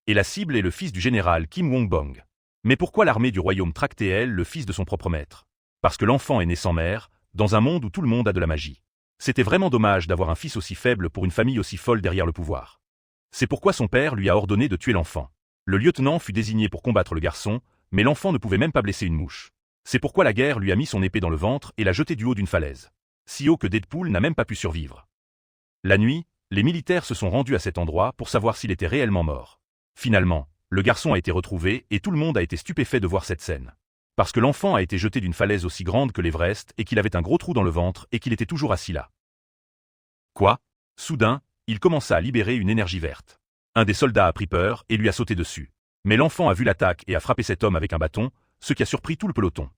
Et la cible est le fils du général Kim Wong-bong. Mais pourquoi l'armée du royaume tractait-elle le fils de son propre maître? Parce que l'enfant est né sans mère, dans un monde où tout le monde a de la magie. C'était vraiment dommage d'avoir un fils aussi faible pour une famille aussi folle derrière le pouvoir. C'est pourquoi son père lui a ordonné de tuer l'enfant. Le lieutenant fut désigné pour combattre le garçon, mais l'enfant ne pouvait même pas blesser une mouche. C'est pourquoi la guerre lui a mis son épée dans le ventre et l'a jeté du haut d'une falaise. Si haut que Deadpool n'a même pas pu survivre. La nuit, les militaires se sont rendus à cet endroit pour savoir s'il était réellement mort. Finalement, le garçon a été retrouvé et tout le monde a été stupéfait de voir cette scène. Parce que l'enfant a été jeté d'une falaise aussi grande que l'Everest et qu'il avait un gros trou dans le ventre et qu'il était toujours assis là. Quoi? Soudain, il commença à libérer une énergie verte. Un des soldats a pris peur et lui a sauté dessus. Mais l'enfant a vu l'attaque et a frappé cet homme avec un bâton, ce qui a surpris tout le peloton.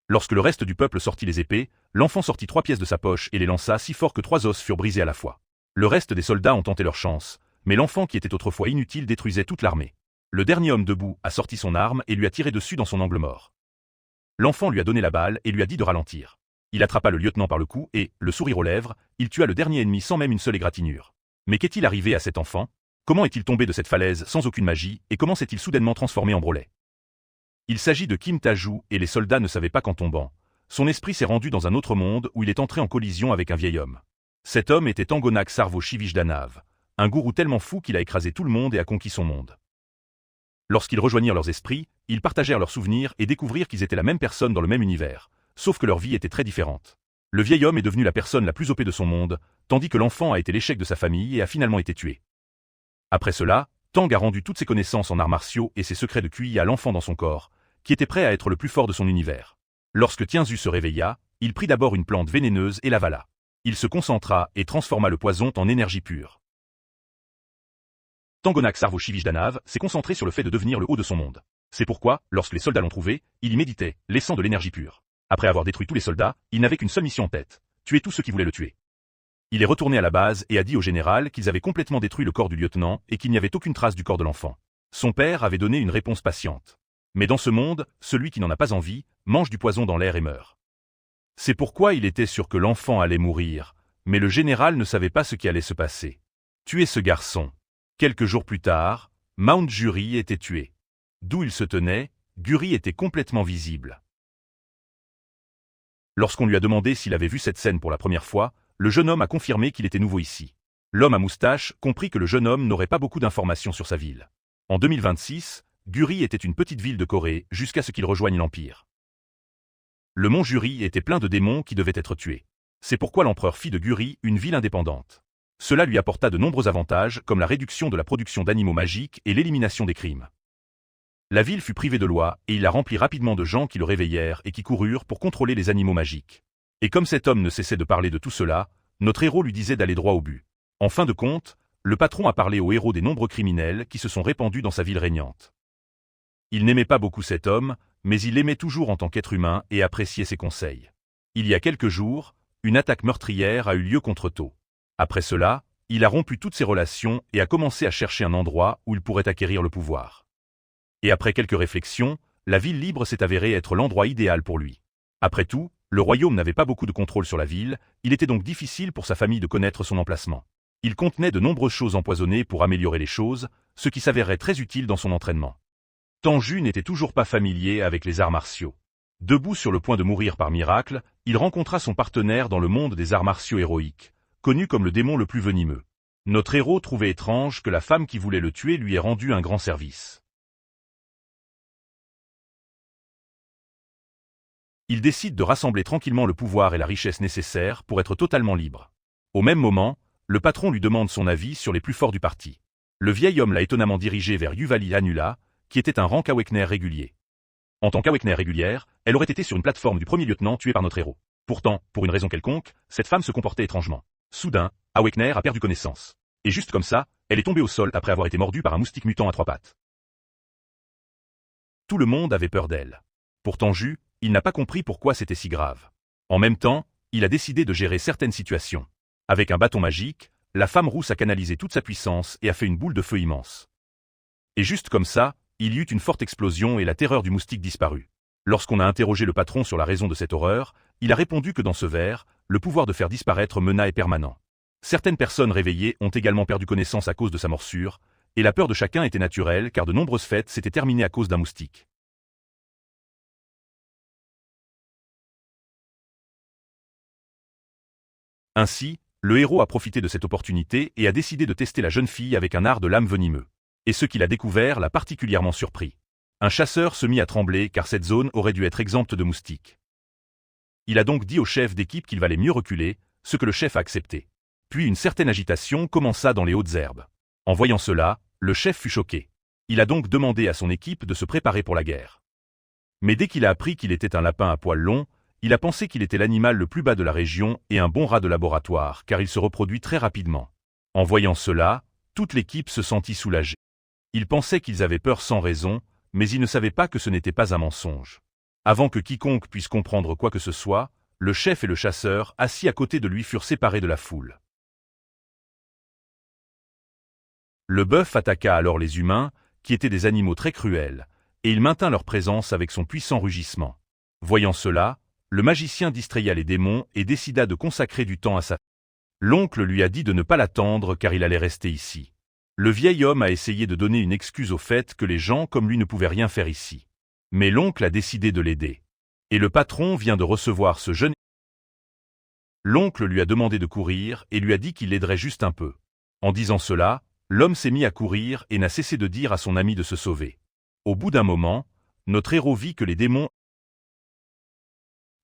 Lorsque le reste du peuple sortit les épées, l'enfant sortit 3 pièces de sa poche et les lança si fort que 3 os furent brisés à la fois. Le reste des soldats ont tenté leur chance, mais l'enfant qui était autrefois inutile détruisait toute l'armée. Le dernier homme debout a sorti son arme et lui a tiré dessus dans son angle mort. L'enfant lui a donné la balle et lui a dit de ralentir. Il attrapa le lieutenant par le cou et, le sourire aux lèvres, il tua le dernier ennemi sans même une seule égratignure. Mais qu'est-il arrivé à cet enfant? Comment est-il tombé de cette falaise sans aucune magie et comment s'est-il soudainement transformé en brelet? Il s'agit de Kim Tae-ju et les soldats ne savaient pas qu'en tombant, son esprit s'est rendu dans un autre monde où il est entré en collision avec un vieil homme. Cet homme était Tangonak Sarvo Shivishdanav, un gourou tellement fou qu'il a écrasé tout le monde et a conquis son monde. Lorsqu'ils rejoignirent leurs esprits, ils partagèrent leurs souvenirs et découvrirent qu'ils étaient la même personne dans le même univers, sauf que leur vie était très différente. Le vieil homme est devenu la personne la plus OP de son monde, tandis que l'enfant a été l'échec de sa famille et a finalement été tué. Après cela, Tang a rendu toutes ses connaissances en arts martiaux et ses secrets de QI à l'enfant dans son corps, qui était prêt à être le plus fort de son univers. Lorsque Tianzu se réveilla, il prit d'abord une plante vénéneuse et l'avala. Il se concentra et transforma le poison en énergie pure. Tangonak Sarvo Shivishdanav s'est concentré sur le fait de devenir le haut de son monde. C'est pourquoi, lorsque les soldats l'ont trouvé, il y méditait, laissant de l'énergie pure. Après avoir détruit tous les soldats, il n'avait qu'une seule mission en tête, tuer tous ceux qui voulaient le tuer. Il est retourné à la base et a dit au général qu'ils avaient complètement détruit le corps du lieutenant et qu'il n'y avait aucune trace du corps de l'enfant. Son père avait donné une réponse patiente. Mais dans ce monde, celui qui n'en a pas envie, mange du poison dans l'air et meurt. C'est pourquoi il était sûr que l'enfant allait mourir, mais le général ne savait pas ce qui allait se passer. Tuer ce garçon. Quelques jours plus tard, Mount Jury était tué. D'où il se tenait, Guri était complètement visible. Lorsqu'on lui a demandé s'il avait vu cette scène pour la première fois, le jeune homme a confirmé qu'il était nouveau ici. L'homme à moustache comprit que le jeune homme n'aurait pas beaucoup d'informations sur sa ville. En 2026, Guri était une petite ville de Corée jusqu'à ce qu'il rejoigne l'Empire. Le mont Juri était plein de démons qui devaient être tués. C'est pourquoi l'empereur fit de Guri une ville indépendante. Cela lui apporta de nombreux avantages comme la réduction de la production d'animaux magiques et l'élimination des crimes. La ville fut privée de loi et il la remplit rapidement de gens qui le réveillèrent et qui coururent pour contrôler les animaux magiques. Et comme cet homme ne cessait de parler de tout cela, notre héros lui disait d'aller droit au but. En fin de compte, le patron a parlé au héros des nombreux criminels qui se sont répandus dans sa ville régnante. Il n'aimait pas beaucoup cet homme, mais il l'aimait toujours en tant qu'être humain et appréciait ses conseils. Il y a quelques jours, une attaque meurtrière a eu lieu contre To. Après cela, il a rompu toutes ses relations et a commencé à chercher un endroit où il pourrait acquérir le pouvoir. Et après quelques réflexions, la ville libre s'est avérée être l'endroit idéal pour lui. Après tout, le royaume n'avait pas beaucoup de contrôle sur la ville, il était donc difficile pour sa famille de connaître son emplacement. Il contenait de nombreuses choses empoisonnées pour améliorer les choses, ce qui s'avérerait très utile dans son entraînement. Tanju n'était toujours pas familier avec les arts martiaux. Debout sur le point de mourir par miracle, il rencontra son partenaire dans le monde des arts martiaux héroïques, connu comme le démon le plus venimeux. Notre héros trouvait étrange que la femme qui voulait le tuer lui ait rendu un grand service. Il décide de rassembler tranquillement le pouvoir et la richesse nécessaires pour être totalement libre. Au même moment, le patron lui demande son avis sur les plus forts du parti. Le vieil homme l'a étonnamment dirigé vers Yuvali Anula, qui était un rang Kawekner régulier. En tant qu'Awekner régulière, elle aurait été sur une plateforme du premier lieutenant tué par notre héros. Pourtant, pour une raison quelconque, cette femme se comportait étrangement. Soudain, Awekner a perdu connaissance. Et juste comme ça, elle est tombée au sol après avoir été mordue par un moustique mutant à 3 pattes. Tout le monde avait peur d'elle. Pourtant Ju, il n'a pas compris pourquoi c'était si grave. En même temps, il a décidé de gérer certaines situations. Avec un bâton magique, la femme rousse a canalisé toute sa puissance et a fait une boule de feu immense. Et juste comme ça, il y eut une forte explosion et la terreur du moustique disparut. Lorsqu'on a interrogé le patron sur la raison de cette horreur, il a répondu que dans ce verre, le pouvoir de faire disparaître Mena est permanent. Certaines personnes réveillées ont également perdu connaissance à cause de sa morsure, Et la peur de chacun était naturelle car de nombreuses fêtes s'étaient terminées à cause d'un moustique. Ainsi, le héros a profité de cette opportunité et a décidé de tester la jeune fille avec un art de lame venimeux. Et ce qu'il a découvert l'a particulièrement surpris. Un chasseur se mit à trembler car cette zone aurait dû être exempte de moustiques. Il a donc dit au chef d'équipe qu'il valait mieux reculer, ce que le chef a accepté. Puis une certaine agitation commença dans les hautes herbes. En voyant cela, le chef fut choqué. Il a donc demandé à son équipe de se préparer pour la guerre. Mais dès qu'il a appris qu'il était un lapin à poils longs, il a pensé qu'il était l'animal le plus bas de la région et un bon rat de laboratoire car il se reproduit très rapidement. En voyant cela, toute l'équipe se sentit soulagée. Ils pensaient qu'ils avaient peur sans raison, mais ils ne savaient pas que ce n'était pas un mensonge. Avant que quiconque puisse comprendre quoi que ce soit, le chef et le chasseur assis à côté de lui furent séparés de la foule. Le bœuf attaqua alors les humains, qui étaient des animaux très cruels, et il maintint leur présence avec son puissant rugissement. Voyant cela, le magicien distraya les démons et décida de consacrer du temps à sa... L'oncle lui a dit de ne pas l'attendre car il allait rester ici. Le vieil homme a essayé de donner une excuse au fait que les gens comme lui ne pouvaient rien faire ici. Mais l'oncle a décidé de l'aider. Et le patron vient de recevoir ce jeune... L'oncle lui a demandé de courir et lui a dit qu'il l'aiderait juste un peu. En disant cela, l'homme s'est mis à courir et n'a cessé de dire à son ami de se sauver. Au bout d'un moment, notre héros vit que les démons...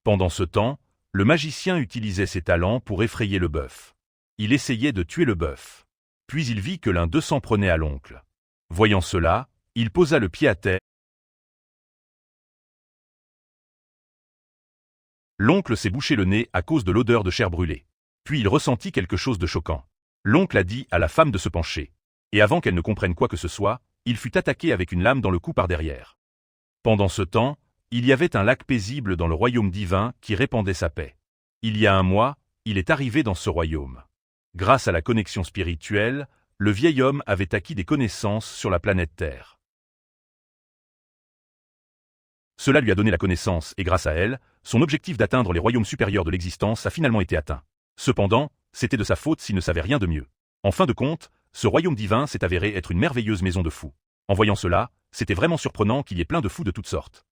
Pendant ce temps, le magicien utilisait ses talents pour effrayer le bœuf. Il essayait de tuer le bœuf. Puis il vit que l'un d'eux s'en prenait à l'oncle. Voyant cela, il posa le pied à terre. L'oncle s'est bouché le nez à cause de l'odeur de chair brûlée. Puis il ressentit quelque chose de choquant. L'oncle a dit à la femme de se pencher. Et avant qu'elle ne comprenne quoi que ce soit, il fut attaqué avec une lame dans le cou par derrière. Pendant ce temps, il y avait un lac paisible dans le royaume divin qui répandait sa paix. Il y a un mois, il est arrivé dans ce royaume. Grâce à la connexion spirituelle, le vieil homme avait acquis des connaissances sur la planète Terre. Cela lui a donné la connaissance et grâce à elle, son objectif d'atteindre les royaumes supérieurs de l'existence a finalement été atteint. Cependant, c'était de sa faute s'il ne savait rien de mieux. En fin de compte, ce royaume divin s'est avéré être une merveilleuse maison de fous. En voyant cela, c'était vraiment surprenant qu'il y ait plein de fous de toutes sortes.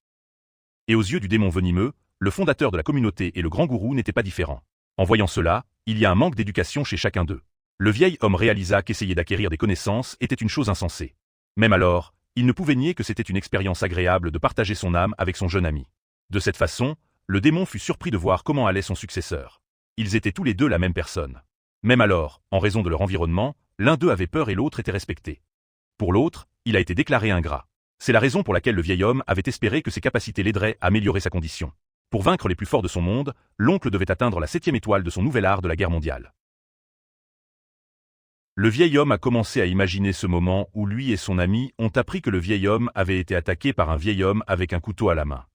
Et aux yeux du démon venimeux, le fondateur de la communauté et le grand gourou n'étaient pas différents. En voyant cela, il y a un manque d'éducation chez chacun d'eux. Le vieil homme réalisa qu'essayer d'acquérir des connaissances était une chose insensée. Même alors, il ne pouvait nier que c'était une expérience agréable de partager son âme avec son jeune ami. De cette façon, le démon fut surpris de voir comment allait son successeur. Ils étaient tous les deux la même personne. Même alors, en raison de leur environnement, l'un d'eux avait peur et l'autre était respecté. Pour l'autre, il a été déclaré ingrat. C'est la raison pour laquelle le vieil homme avait espéré que ses capacités l'aideraient à améliorer sa condition. Pour vaincre les plus forts de son monde, l'oncle devait atteindre la 7e étoile de son nouvel art de la guerre mondiale. Le vieil homme a commencé à imaginer ce moment où lui et son ami ont appris que le vieil homme avait été attaqué par un vieil homme avec un couteau à la main.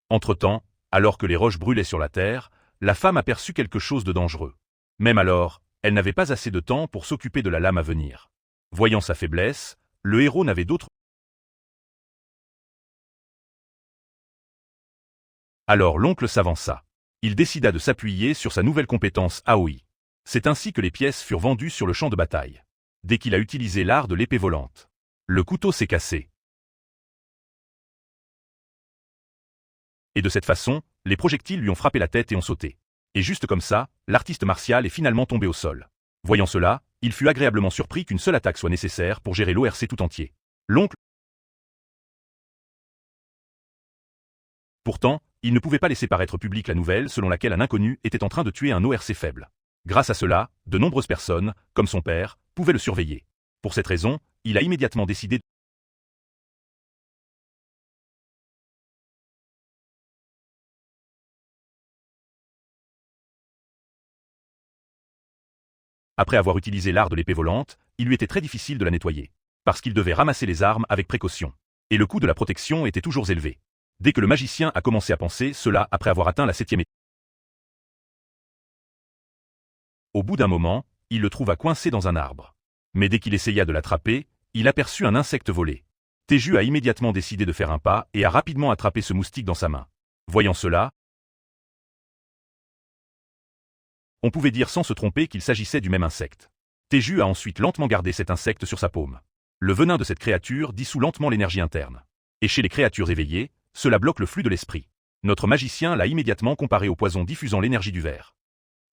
Entre-temps, alors que les roches brûlaient sur la terre, la femme aperçut quelque chose de dangereux. Même alors, elle n'avait pas assez de temps pour s'occuper de la lame à venir. Voyant sa faiblesse, le héros n'avait d'autre... Alors l'oncle s'avança. Il décida de s'appuyer sur sa nouvelle compétence Aoi. C'est ainsi que les pièces furent vendues sur le champ de bataille. Dès qu'il a utilisé l'art de l'épée volante, le couteau s'est cassé. Et de cette façon, les projectiles lui ont frappé la tête et ont sauté. Et juste comme ça, l'artiste martial est finalement tombé au sol. Voyant cela, il fut agréablement surpris qu'une seule attaque soit nécessaire pour gérer l'ORC tout entier. L'oncle... Pourtant, il ne pouvait pas laisser paraître publique la nouvelle selon laquelle un inconnu était en train de tuer un ORC faible. Grâce à cela, de nombreuses personnes, comme son père, pouvaient le surveiller. Pour cette raison, il a immédiatement décidé... Après avoir utilisé l'art de l'épée volante, il lui était très difficile de la nettoyer. Parce qu'il devait ramasser les armes avec précaution. Et le coût de la protection était toujours élevé. Dès que le magicien a commencé à penser cela après avoir atteint la 7e étape. Au bout d'un moment, il le trouva coincé dans un arbre. Mais dès qu'il essaya de l'attraper, il aperçut un insecte voler. Teju a immédiatement décidé de faire un pas et a rapidement attrapé ce moustique dans sa main. Voyant cela, on pouvait dire sans se tromper qu'il s'agissait du même insecte. Teju a ensuite lentement gardé cet insecte sur sa paume. Le venin de cette créature dissout lentement l'énergie interne. Et chez les créatures éveillées, cela bloque le flux de l'esprit. Notre magicien l'a immédiatement comparé au poison diffusant l'énergie du ver.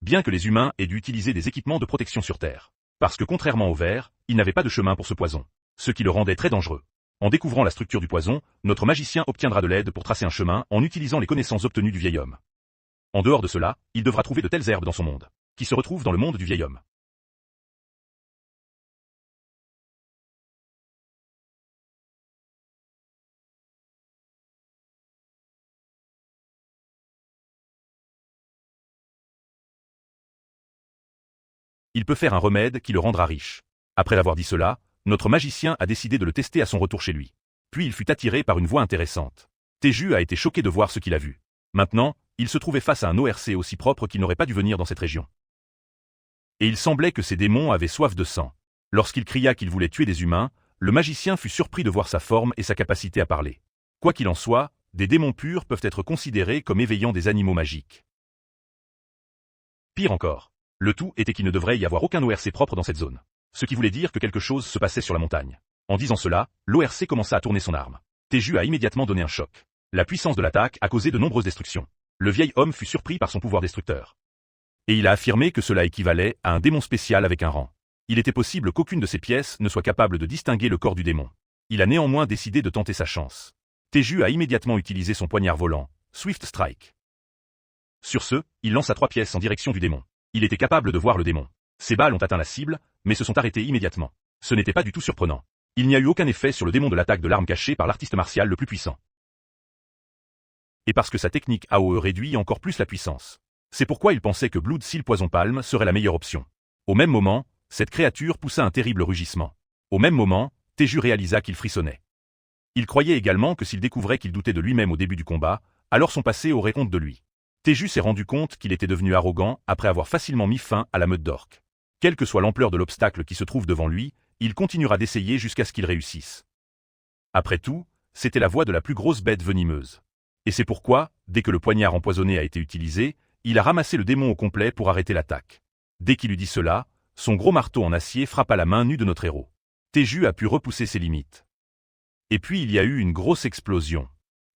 Bien que les humains aient dû utiliser des équipements de protection sur Terre. Parce que contrairement au ver, il n'avait pas de chemin pour ce poison. Ce qui le rendait très dangereux. En découvrant la structure du poison, notre magicien obtiendra de l'aide pour tracer un chemin en utilisant les connaissances obtenues du vieil homme. En dehors de cela, il devra trouver de telles herbes dans son monde, qui se retrouvent dans le monde du vieil homme. Il peut faire un remède qui le rendra riche. Après avoir dit cela, notre magicien a décidé de le tester à son retour chez lui. Puis il fut attiré par une voix intéressante. Teju a été choqué de voir ce qu'il a vu. Maintenant, il se trouvait face à un ORC aussi propre qu'il n'aurait pas dû venir dans cette région. Et il semblait que ces démons avaient soif de sang. Lorsqu'il cria qu'il voulait tuer des humains, le magicien fut surpris de voir sa forme et sa capacité à parler. Quoi qu'il en soit, des démons purs peuvent être considérés comme éveillant des animaux magiques. Pire encore, le tout était qu'il ne devrait y avoir aucun ORC propre dans cette zone. Ce qui voulait dire que quelque chose se passait sur la montagne. En disant cela, l'ORC commença à tourner son arme. Teju a immédiatement donné un choc. La puissance de l'attaque a causé de nombreuses destructions. Le vieil homme fut surpris par son pouvoir destructeur. Et il a affirmé que cela équivalait à un démon spécial avec un rang. Il était possible qu'aucune de ces pièces ne soit capable de distinguer le corps du démon. Il a néanmoins décidé de tenter sa chance. Teju a immédiatement utilisé son poignard volant, Swift Strike. Sur ce, il lança 3 pièces en direction du démon. Il était capable de voir le démon. Ses balles ont atteint la cible, mais se sont arrêtées immédiatement. Ce n'était pas du tout surprenant. Il n'y a eu aucun effet sur le démon de l'attaque de l'arme cachée par l'artiste martial le plus puissant. Et parce que sa technique AOE réduit encore plus la puissance. C'est pourquoi il pensait que Blood Seal Poison Palme serait la meilleure option. Au même moment, cette créature poussa un terrible rugissement. Au même moment, Teju réalisa qu'il frissonnait. Il croyait également que s'il découvrait qu'il doutait de lui-même au début du combat, alors son passé aurait honte de lui. Teju s'est rendu compte qu'il était devenu arrogant après avoir facilement mis fin à la meute d'orques. Quelle que soit l'ampleur de l'obstacle qui se trouve devant lui, il continuera d'essayer jusqu'à ce qu'il réussisse. Après tout, c'était la voix de la plus grosse bête venimeuse. Et c'est pourquoi, dès que le poignard empoisonné a été utilisé, il a ramassé le démon au complet pour arrêter l'attaque. Dès qu'il eut dit cela, son gros marteau en acier frappa la main nue de notre héros. Teju a pu repousser ses limites. Et puis il y a eu une grosse explosion.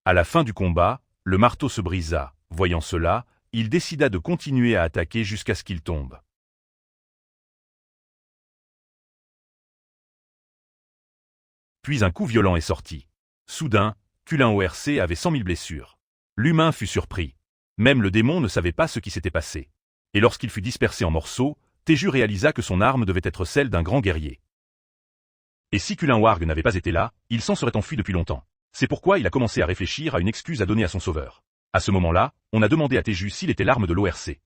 À la fin du combat, le marteau se brisa. Voyant cela, il décida de continuer à attaquer jusqu'à ce qu'il tombe. Puis un coup violent est sorti. Soudain, Kulin ORC avait 100 000 blessures. L'humain fut surpris. Même le démon ne savait pas ce qui s'était passé. Et lorsqu'il fut dispersé en morceaux, Teju réalisa que son arme devait être celle d'un grand guerrier. Et si Kulin Warg n'avait pas été là, il s'en serait enfui depuis longtemps. C'est pourquoi il a commencé à réfléchir à une excuse à donner à son sauveur. À ce moment-là, on a demandé à Teju s'il était l'arme de l'ORC.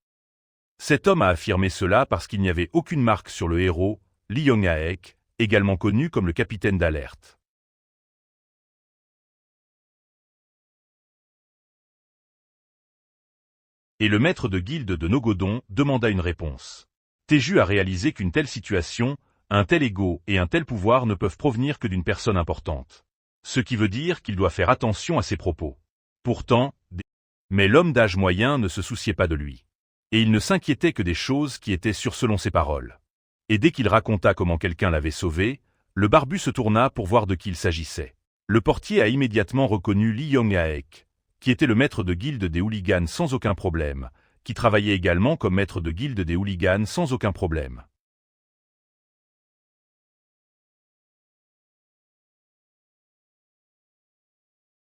Cet homme a affirmé cela parce qu'il n'y avait aucune marque sur le héros, Lee Yong-aek, également connu comme le capitaine d'alerte. Et le maître de guilde de Nogodon demanda une réponse. Teju a réalisé qu'une telle situation, un tel ego et un tel pouvoir ne peuvent provenir que d'une personne importante. Ce qui veut dire qu'il doit faire attention à ses propos. Pourtant, mais l'homme d'âge moyen ne se souciait pas de lui. Et il ne s'inquiétait que des choses qui étaient sûres selon ses paroles. Et dès qu'il raconta comment quelqu'un l'avait sauvé, le barbu se tourna pour voir de qui il s'agissait. Le portier a immédiatement reconnu Lee Yong-aek, qui était le maître de guilde des hooligans sans aucun problème, qui travaillait également comme maître de guilde des hooligans sans aucun problème.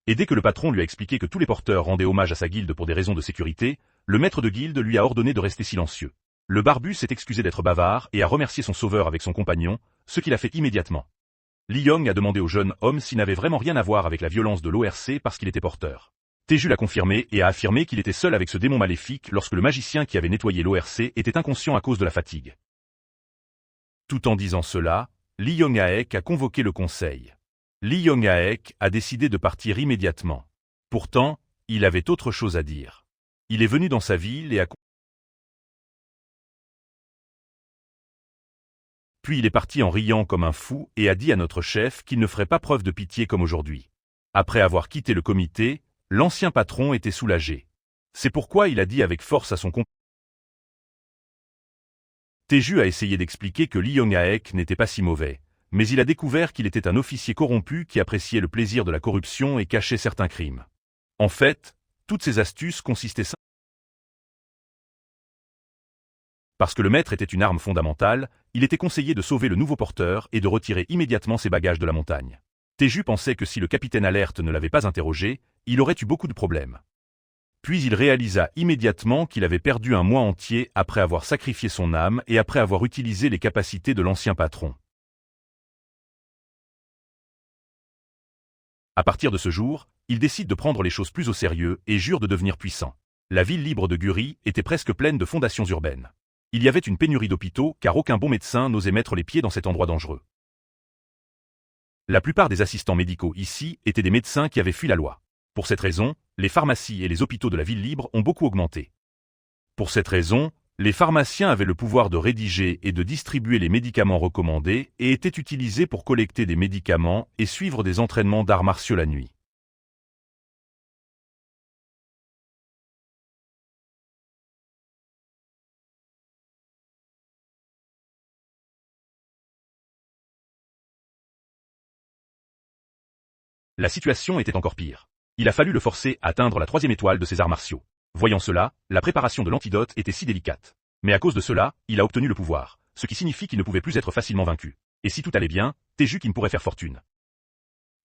Et dès que le patron lui a expliqué que tous les porteurs rendaient hommage à sa guilde pour des raisons de sécurité, le maître de guilde lui a ordonné de rester silencieux. Le barbu s'est excusé d'être bavard et a remercié son sauveur avec son compagnon, ce qu'il a fait immédiatement. Lee Yong a demandé au jeune homme s'il n'avait vraiment rien à voir avec la violence de l'ORC parce qu'il était porteur. Teju l'a confirmé et a affirmé qu'il était seul avec ce démon maléfique lorsque le magicien qui avait nettoyé l'ORC était inconscient à cause de la fatigue. Tout en disant cela, Lee Yong-aek a convoqué le conseil. Lee Yong-aek a décidé de partir immédiatement. Pourtant, il avait autre chose à dire. Il est venu dans sa ville et a Puis il est parti en riant comme un fou et a dit à notre chef qu'il ne ferait pas preuve de pitié comme aujourd'hui. Après avoir quitté le comité, l'ancien patron était soulagé. C'est pourquoi il a dit avec force à son compagnon. Tae-ju a essayé d'expliquer que Lee Yong-aek n'était pas si mauvais, mais il a découvert qu'il était un officier corrompu qui appréciait le plaisir de la corruption et cachait certains crimes. En fait, toutes ces astuces consistaient simplement parce que le maître était une arme fondamentale, il était conseillé de sauver le nouveau porteur et de retirer immédiatement ses bagages de la montagne. Tae-ju pensait que si le capitaine Alerte ne l'avait pas interrogé, il aurait eu beaucoup de problèmes. Puis il réalisa immédiatement qu'il avait perdu un mois entier après avoir sacrifié son âme et après avoir utilisé les capacités de l'ancien patron. À partir de ce jour, il décide de prendre les choses plus au sérieux et jure de devenir puissant. La ville libre de Guri était presque pleine de fondations urbaines. Il y avait une pénurie d'hôpitaux car aucun bon médecin n'osait mettre les pieds dans cet endroit dangereux. La plupart des assistants médicaux ici étaient des médecins qui avaient fui la loi. Pour cette raison, les pharmacies et les hôpitaux de la ville libre ont beaucoup augmenté. Pour cette raison, les pharmaciens avaient le pouvoir de rédiger et de distribuer les médicaments recommandés et étaient utilisés pour collecter des médicaments et suivre des entraînements d'arts martiaux la nuit. La situation était encore pire. Il a fallu le forcer à atteindre la 3e étoile de ses arts martiaux. Voyant cela, la préparation de l'antidote était si délicate. Mais à cause de cela, il a obtenu le pouvoir, ce qui signifie qu'il ne pouvait plus être facilement vaincu. Et si tout allait bien, Tae-ju Kim pourrait faire fortune.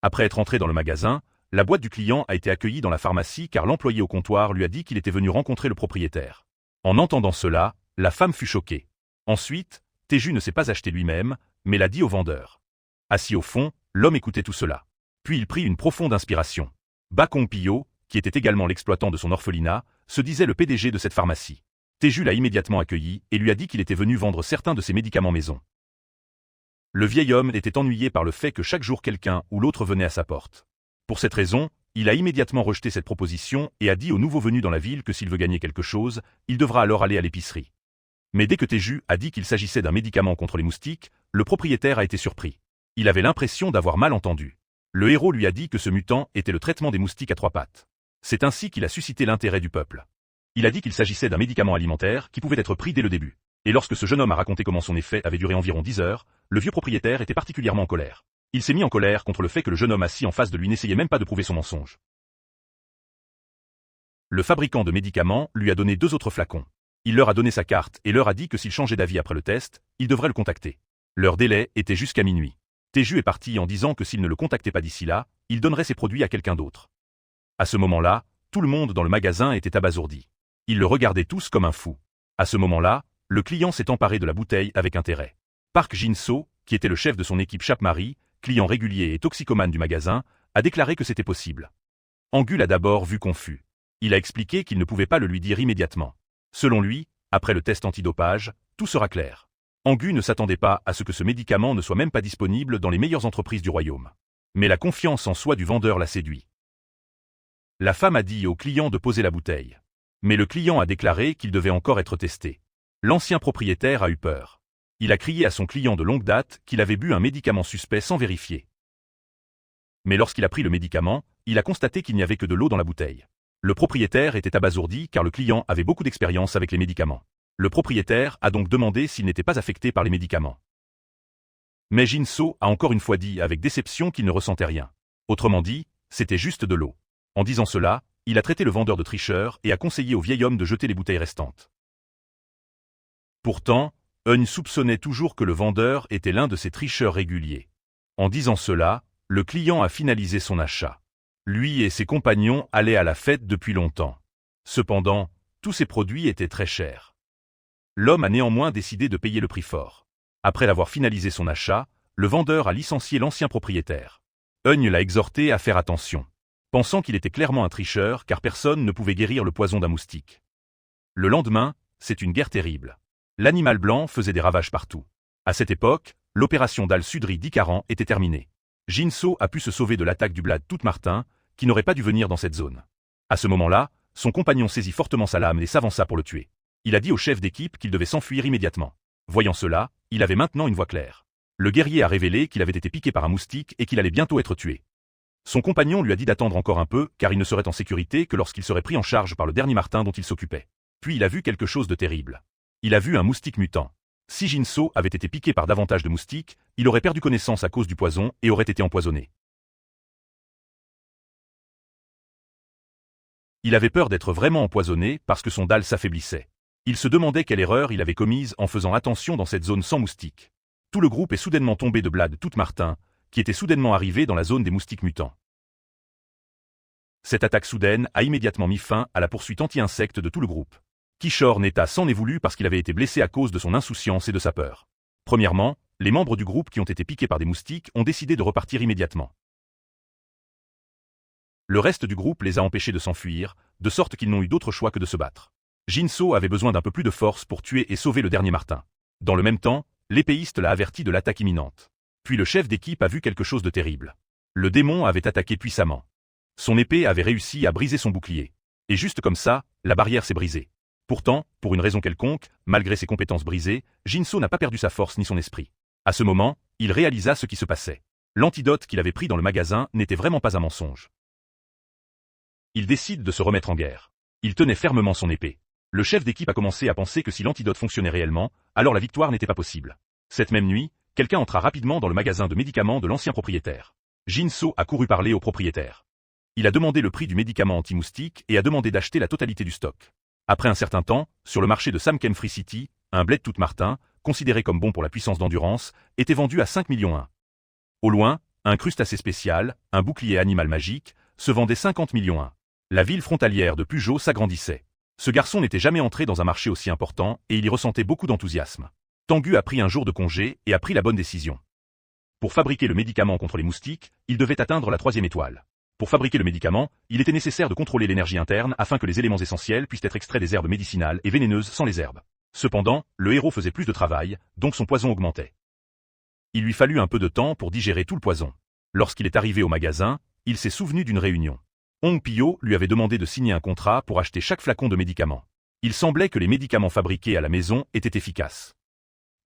Après être entré dans le magasin, la boîte du client a été accueillie dans la pharmacie car l'employé au comptoir lui a dit qu'il était venu rencontrer le propriétaire. En entendant cela, la femme fut choquée. Ensuite, Tae-ju ne s'est pas acheté lui-même, mais l'a dit au vendeur. Assis au fond, l'homme écoutait tout cela. Puis il prit une profonde inspiration. Bakong Pyo, qui était également l'exploitant de son orphelinat, se disait le PDG de cette pharmacie. Tae-ju l'a immédiatement accueilli et lui a dit qu'il était venu vendre certains de ses médicaments maison. Le vieil homme était ennuyé par le fait que chaque jour quelqu'un ou l'autre venait à sa porte. Pour cette raison, il a immédiatement rejeté cette proposition et a dit au nouveau venu dans la ville que s'il veut gagner quelque chose, il devra alors aller à l'épicerie. Mais dès que Tae-ju a dit qu'il s'agissait d'un médicament contre les moustiques, le propriétaire a été surpris. Il avait l'impression d'avoir mal entendu. Le héros lui a dit que ce mutant était le traitement des moustiques à 3 pattes. C'est ainsi qu'il a suscité l'intérêt du peuple. Il a dit qu'il s'agissait d'un médicament alimentaire qui pouvait être pris dès le début. Et lorsque ce jeune homme a raconté comment son effet avait duré environ 10 heures, le vieux propriétaire était particulièrement en colère. Il s'est mis en colère contre le fait que le jeune homme assis en face de lui n'essayait même pas de prouver son mensonge. Le fabricant de médicaments lui a donné 2 autres flacons. Il leur a donné sa carte et leur a dit que s'il changeait d'avis après le test, il devrait le contacter. Leur délai était jusqu'à minuit. Tae-ju est parti en disant que s'il ne le contactait pas d'ici là, il donnerait ses produits à quelqu'un d'autre. À ce moment-là, tout le monde dans le magasin était abasourdi. Ils le regardaient tous comme un fou. À ce moment-là, le client s'est emparé de la bouteille avec intérêt. Park Jin-so, qui était le chef de son équipe Chapmari, client régulier et toxicomane du magasin, a déclaré que c'était possible. Angu l'a d'abord vu confus. Il a expliqué qu'il ne pouvait pas le lui dire immédiatement. Selon lui, après le test antidopage, tout sera clair. Angu ne s'attendait pas à ce que ce médicament ne soit même pas disponible dans les meilleures entreprises du royaume. Mais la confiance en soi du vendeur l'a séduit. La femme a dit au client de poser la bouteille. Mais le client a déclaré qu'il devait encore être testé. L'ancien propriétaire a eu peur. Il a crié à son client de longue date qu'il avait bu un médicament suspect sans vérifier. Mais lorsqu'il a pris le médicament, il a constaté qu'il n'y avait que de l'eau dans la bouteille. Le propriétaire était abasourdi car le client avait beaucoup d'expérience avec les médicaments. Le propriétaire a donc demandé s'il n'était pas affecté par les médicaments. Mais Jin-so a encore une fois dit avec déception qu'il ne ressentait rien. Autrement dit, c'était juste de l'eau. En disant cela, il a traité le vendeur de tricheur et a conseillé au vieil homme de jeter les bouteilles restantes. Pourtant, Eun soupçonnait toujours que le vendeur était l'un de ses tricheurs réguliers. En disant cela, le client a finalisé son achat. Lui et ses compagnons allaient à la fête depuis longtemps. Cependant, tous ces produits étaient très chers. L'homme a néanmoins décidé de payer le prix fort. Après avoir finalisé son achat, le vendeur a licencié l'ancien propriétaire. Eun l'a exhorté à faire attention, pensant qu'il était clairement un tricheur car personne ne pouvait guérir le poison d'un moustique. Le lendemain, c'est une guerre terrible. L'animal blanc faisait des ravages partout. À cette époque, l'opération d'Al-Sudri d'Ikaran était terminée. Jin-so a pu se sauver de l'attaque du Blad Tout-Martin, qui n'aurait pas dû venir dans cette zone. À ce moment-là, son compagnon saisit fortement sa lame et s'avança pour le tuer. Il a dit au chef d'équipe qu'il devait s'enfuir immédiatement. Voyant cela, Il avait maintenant une voix claire. Le guerrier a révélé qu'il avait été piqué par un moustique et qu'il allait bientôt être tué. Son compagnon lui a dit d'attendre encore un peu, car il ne serait en sécurité que lorsqu'il serait pris en charge par le dernier Martin dont il s'occupait. Puis il a vu quelque chose de terrible. Il a vu un moustique mutant. Si Jinso avait été piqué par davantage de moustiques, il aurait perdu connaissance à cause du poison et aurait été empoisonné. Il avait peur d'être vraiment empoisonné parce que son dalle s'affaiblissait. Il se demandait quelle erreur il avait commise en faisant attention dans cette zone sans moustiques. Tout le groupe est soudainement tombé de Blad toute Martin, qui était soudainement arrivé dans la zone des moustiques mutants. Cette attaque soudaine a immédiatement mis fin à la poursuite anti-insecte de tout le groupe. Kishore n'était sans n'est voulu parce qu'il avait été blessé à cause de son insouciance et de sa peur. Premièrement, les membres du groupe qui ont été piqués par des moustiques ont décidé de repartir immédiatement. Le reste du groupe les a empêchés de s'enfuir, de sorte qu'ils n'ont eu d'autre choix que de se battre. Jinso avait besoin d'un peu plus de force pour tuer et sauver le dernier Martin. Dans le même temps, l'épéiste l'a averti de l'attaque imminente. Puis le chef d'équipe a vu quelque chose de terrible. Le démon avait attaqué puissamment. Son épée avait réussi à briser son bouclier. Et juste comme ça, la barrière s'est brisée. Pourtant, pour une raison quelconque, malgré ses compétences brisées, Jinso n'a pas perdu sa force ni son esprit. À ce moment, il réalisa ce qui se passait. L'antidote qu'il avait pris dans le magasin n'était vraiment pas un mensonge. Il décide de se remettre en guerre. Il tenait fermement son épée. Le chef d'équipe a commencé à penser que si l'antidote fonctionnait réellement, alors la victoire n'était pas possible. Cette même nuit, quelqu'un entra rapidement dans le magasin de médicaments de l'ancien propriétaire. Jinso a couru parler au propriétaire. Il a demandé le prix du médicament anti-moustique et a demandé d'acheter la totalité du stock. Après un certain temps, sur le marché de Samken Free City, un bled tout Martin, considéré comme bon pour la puissance d'endurance, était vendu à 5 millions 1. Au loin, un crustacé spécial, un bouclier animal magique, se vendait 50 millions 1. La ville frontalière de Peugeot s'agrandissait. Ce garçon n'était jamais entré dans un marché aussi important et il y ressentait beaucoup d'enthousiasme. Tengu a pris un jour de congé et a pris la bonne décision. Pour fabriquer le médicament contre les moustiques, il devait atteindre la 3e étoile. Pour fabriquer le médicament, il était nécessaire de contrôler l'énergie interne afin que les éléments essentiels puissent être extraits des herbes médicinales et vénéneuses sans les herbes. Cependant, le héros faisait plus de travail, donc son poison augmentait. Il lui fallut un peu de temps pour digérer tout le poison. Lorsqu'il est arrivé au magasin, il s'est souvenu d'une réunion. Hong Pio lui avait demandé de signer un contrat pour acheter chaque flacon de médicaments. Il semblait que les médicaments fabriqués à la maison étaient efficaces.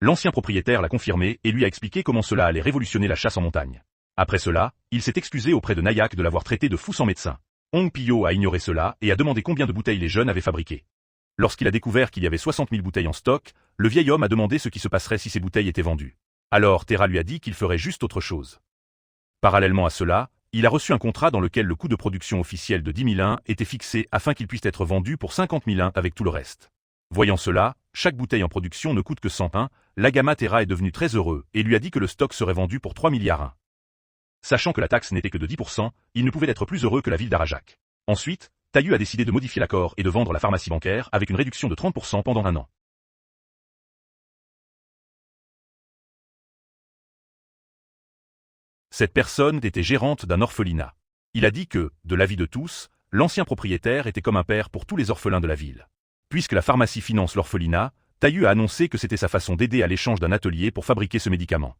L'ancien propriétaire l'a confirmé et lui a expliqué comment cela allait révolutionner la chasse en montagne. Après cela, il s'est excusé auprès de Nayak de l'avoir traité de fou sans médecin. Hong Pio a ignoré cela et a demandé combien de bouteilles les jeunes avaient fabriquées. Lorsqu'il a découvert qu'il y avait 60 000 bouteilles en stock, le vieil homme a demandé ce qui se passerait si ces bouteilles étaient vendues. Alors Terra lui a dit qu'il ferait juste autre chose. Parallèlement à cela, il a reçu un contrat dans lequel le coût de production officiel de 10 000 était fixé afin qu'il puisse être vendu pour 50 000 avec tout le reste. Voyant cela, chaque bouteille en production ne coûte que 100 Lagama Terra est devenu très heureux et lui a dit que le stock serait vendu pour 3 milliards. Sachant que la taxe n'était que de 10%, il ne pouvait être plus heureux que la ville d'Arajak. Ensuite, Tayu a décidé de modifier l'accord et de vendre la pharmacie bancaire avec une réduction de 30% pendant 1 an. Cette personne était gérante d'un orphelinat. Il a dit que, de l'avis de tous, l'ancien propriétaire était comme un père pour tous les orphelins de la ville. Puisque la pharmacie finance l'orphelinat, Tayu a annoncé que c'était sa façon d'aider à l'échange d'un atelier pour fabriquer ce médicament.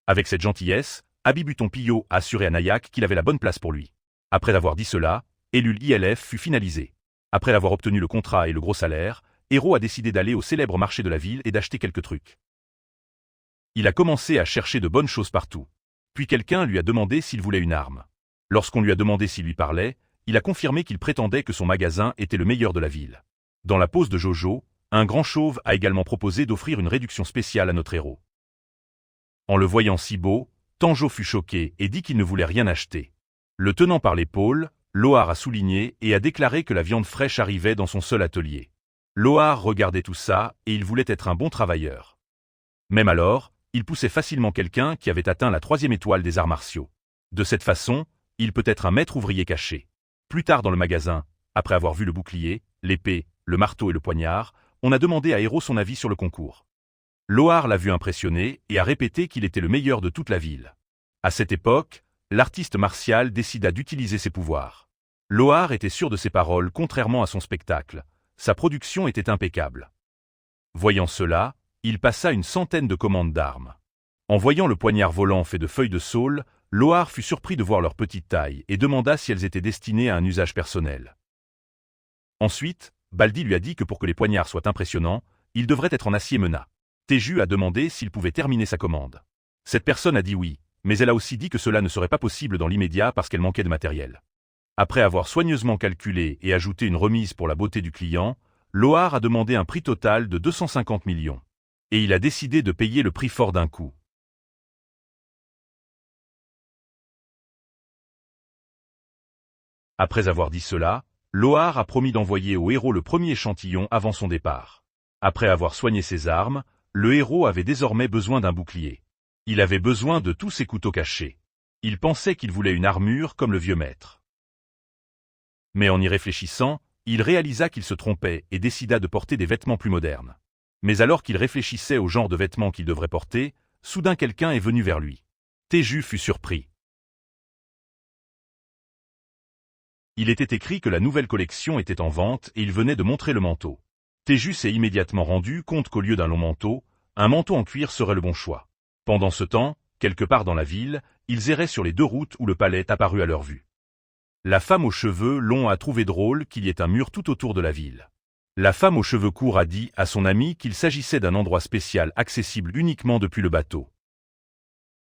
Avec cette gentillesse, Abibuton Pio a assuré à Nayak qu'il avait la bonne place pour lui. Après avoir dit cela, Elul ILF fut finalisé. Après avoir obtenu le contrat et le gros salaire, Hero a décidé d'aller au célèbre marché de la ville et d'acheter quelques trucs. Il a commencé à chercher de bonnes choses partout. Puis quelqu'un lui a demandé s'il voulait une arme. Lorsqu'on lui a demandé s'il lui parlait, il a confirmé qu'il prétendait que son magasin était le meilleur de la ville. Dans la pause de Jojo, un grand chauve a également proposé d'offrir une réduction spéciale à notre héros. En le voyant si beau, Tanjo fut choqué et dit qu'il ne voulait rien acheter. Le tenant par l'épaule, Lohar a souligné et a déclaré que la viande fraîche arrivait dans son seul atelier. Lohar regardait tout ça et il voulait être un bon travailleur. Même alors, il poussait facilement quelqu'un qui avait atteint la 3e étoile des arts martiaux. De cette façon, il peut être un maître ouvrier caché. Plus tard dans le magasin, après avoir vu le bouclier, l'épée, le marteau et le poignard, on a demandé à Hero son avis sur le concours. Lohar l'a vu impressionné et a répété qu'il était le meilleur de toute la ville. À cette époque, l'artiste martial décida d'utiliser ses pouvoirs. Lohar était sûr de ses paroles contrairement à son spectacle. Sa production était impeccable. Voyant cela, il passa une centaine de commandes d'armes. En voyant le poignard volant fait de feuilles de saule, Lohar fut surpris de voir leur petite taille et demanda si elles étaient destinées à un usage personnel. Ensuite, Baldi lui a dit que pour que les poignards soient impressionnants, ils devraient être en acier Mena. Teju a demandé s'il pouvait terminer sa commande. Cette personne a dit oui, mais elle a aussi dit que cela ne serait pas possible dans l'immédiat parce qu'elle manquait de matériel. Après avoir soigneusement calculé et ajouté une remise pour la beauté du client, Lohar a demandé un prix total de 250 millions. Et il a décidé de payer le prix fort d'un coup. Après avoir dit cela, Lohar a promis d'envoyer au héros le premier échantillon avant son départ. Après avoir soigné ses armes, le héros avait désormais besoin d'un bouclier. Il avait besoin de tous ses couteaux cachés. Il pensait qu'il voulait une armure comme le vieux maître. Mais en y réfléchissant, il réalisa qu'il se trompait et décida de porter des vêtements plus modernes. Mais alors qu'il réfléchissait au genre de vêtements qu'il devrait porter, soudain quelqu'un est venu vers lui. Teju fut surpris. Il était écrit que la nouvelle collection était en vente et il venait de montrer le manteau. Teju s'est immédiatement rendu compte qu'au lieu d'un long manteau, un manteau en cuir serait le bon choix. Pendant ce temps, quelque part dans la ville, ils erraient sur les deux routes où le palais apparut à leur vue. La femme aux cheveux longs a trouvé drôle qu'il y ait un mur tout autour de la ville. La femme aux cheveux courts a dit à son ami qu'il s'agissait d'un endroit spécial accessible uniquement depuis le bateau.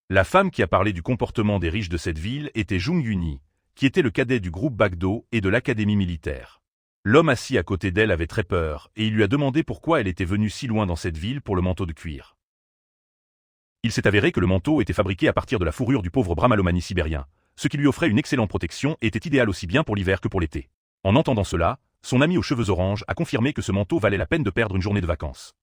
La femme qui a parlé du comportement des riches de cette ville était Jung Yuni, qui était le cadet du groupe Bagdo et de l'académie militaire. L'homme assis à côté d'elle avait très peur et il lui a demandé pourquoi elle était venue si loin dans cette ville pour le manteau de cuir. Il s'est avéré que le manteau était fabriqué à partir de la fourrure du pauvre Brahmalomani sibérien, ce qui lui offrait une excellente protection et était idéal aussi bien pour l'hiver que pour l'été. En entendant cela, son ami aux cheveux orange a confirmé que ce manteau valait la peine de perdre une journée de vacances.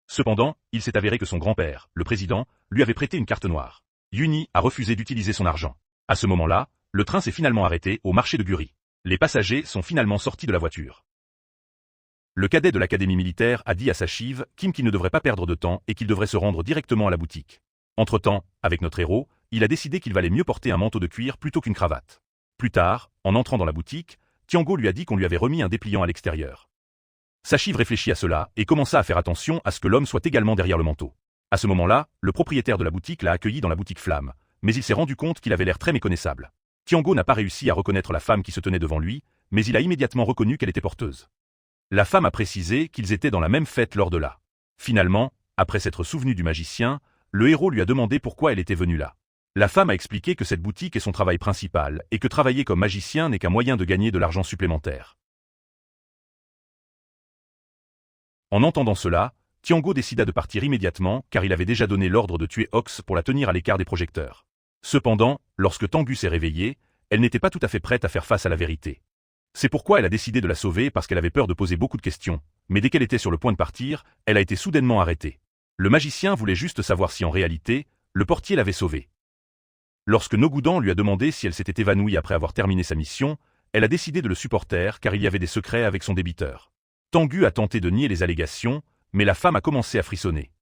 Cependant, il s'est avéré que son grand-père, le président, lui avait prêté une carte noire. Yuni a refusé d'utiliser son argent. À ce moment-là, le train s'est finalement arrêté au marché de Guri. Les passagers sont finalement sortis de la voiture. Le cadet de l'académie militaire a dit à Sachiv Kim qu'il ne devrait pas perdre de temps et qu'il devrait se rendre directement à la boutique. Entre-temps, avec notre héros, il a décidé qu'il valait mieux porter un manteau de cuir plutôt qu'une cravate. Plus tard, en entrant dans la boutique, Tiango lui a dit qu'on lui avait remis un dépliant à l'extérieur. Sachiv réfléchit à cela et commença à faire attention à ce que l'homme soit également derrière le manteau. À ce moment-là, le propriétaire de la boutique l'a accueilli dans la boutique Flamme, mais il s'est rendu compte qu'il avait l'air très méconnaissable. Tiango n'a pas réussi à reconnaître la femme qui se tenait devant lui, mais il a immédiatement reconnu qu'elle était porteuse. La femme a précisé qu'ils étaient dans la même fête lors de la. Finalement, après s'être souvenu du magicien, le héros lui a demandé pourquoi elle était venue là. La femme a expliqué que cette boutique est son travail principal et que travailler comme magicien n'est qu'un moyen de gagner de l'argent supplémentaire. En entendant cela, Tiango décida de partir immédiatement car il avait déjà donné l'ordre de tuer Ox pour la tenir à l'écart des projecteurs. Cependant, lorsque Tengu s'est réveillée, elle n'était pas tout à fait prête à faire face à la vérité. C'est pourquoi elle a décidé de la sauver parce qu'elle avait peur de poser beaucoup de questions, mais dès qu'elle était sur le point de partir, elle a été soudainement arrêtée. Le magicien voulait juste savoir si en réalité, le portier l'avait sauvée. Lorsque Nogudan lui a demandé si elle s'était évanouie après avoir terminé sa mission, elle a décidé de le supporter car il y avait des secrets avec son débiteur. Tengu a tenté de nier les allégations, mais la femme a commencé à frissonner.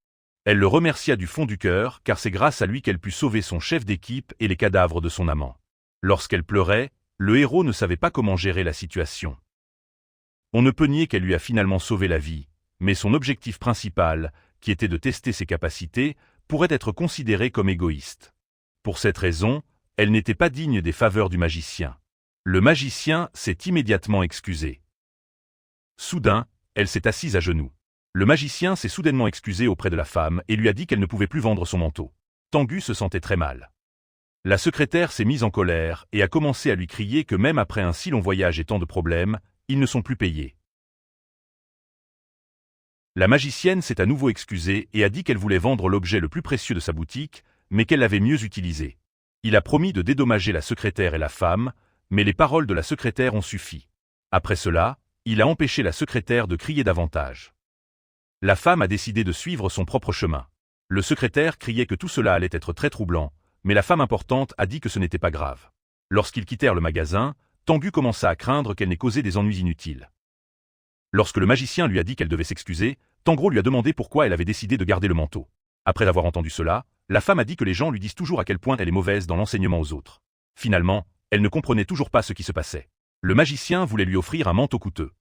Elle le remercia du fond du cœur car c'est grâce à lui qu'elle put sauver son chef d'équipe et les cadavres de son amant. Lorsqu'elle pleurait, le héros ne savait pas comment gérer la situation. On ne peut nier qu'elle lui a finalement sauvé la vie, mais son objectif principal, qui était de tester ses capacités, pourrait être considéré comme égoïste. Pour cette raison, elle n'était pas digne des faveurs du magicien. Le magicien s'est immédiatement excusé. Soudain, elle s'est assise à genoux. Le magicien s'est soudainement excusé auprès de la femme et lui a dit qu'elle ne pouvait plus vendre son manteau. Tengu se sentait très mal. La secrétaire s'est mise en colère et a commencé à lui crier que même après un si long voyage et tant de problèmes, ils ne sont plus payés. La magicienne s'est à nouveau excusée et a dit qu'elle voulait vendre l'objet le plus précieux de sa boutique, mais qu'elle l'avait mieux utilisé. Il a promis de dédommager la secrétaire et la femme, mais les paroles de la secrétaire ont suffi. Après cela, il a empêché la secrétaire de crier davantage. La femme a décidé de suivre son propre chemin. Le secrétaire criait que tout cela allait être très troublant, mais la femme importante a dit que ce n'était pas grave. Lorsqu'ils quittèrent le magasin, Tengu commença à craindre qu'elle n'ait causé des ennuis inutiles. Lorsque le magicien lui a dit qu'elle devait s'excuser, Tangro lui a demandé pourquoi elle avait décidé de garder le manteau. Après avoir entendu cela, la femme a dit que les gens lui disent toujours à quel point elle est mauvaise dans l'enseignement aux autres. Finalement, elle ne comprenait toujours pas ce qui se passait. Le magicien voulait lui offrir un manteau coûteux.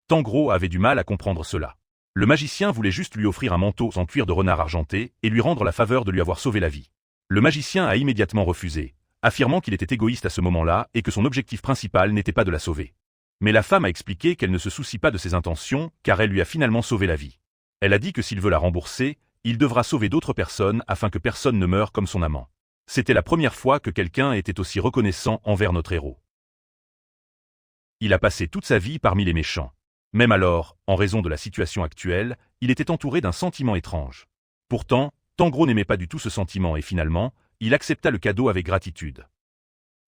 Tangro avait du mal à comprendre cela. Le magicien voulait juste lui offrir un manteau en cuir de renard argenté et lui rendre la faveur de lui avoir sauvé la vie. Le magicien a immédiatement refusé, affirmant qu'il était égoïste à ce moment-là et que son objectif principal n'était pas de la sauver. Mais la femme a expliqué qu'elle ne se soucie pas de ses intentions car elle lui a finalement sauvé la vie. Elle a dit que s'il veut la rembourser, il devra sauver d'autres personnes afin que personne ne meure comme son amant. C'était la première fois que quelqu'un était aussi reconnaissant envers notre héros. Il a passé toute sa vie parmi les méchants. Même alors, en raison de la situation actuelle, il était entouré d'un sentiment étrange. Pourtant, Tanjiro n'aimait pas du tout ce sentiment et finalement, il accepta le cadeau avec gratitude.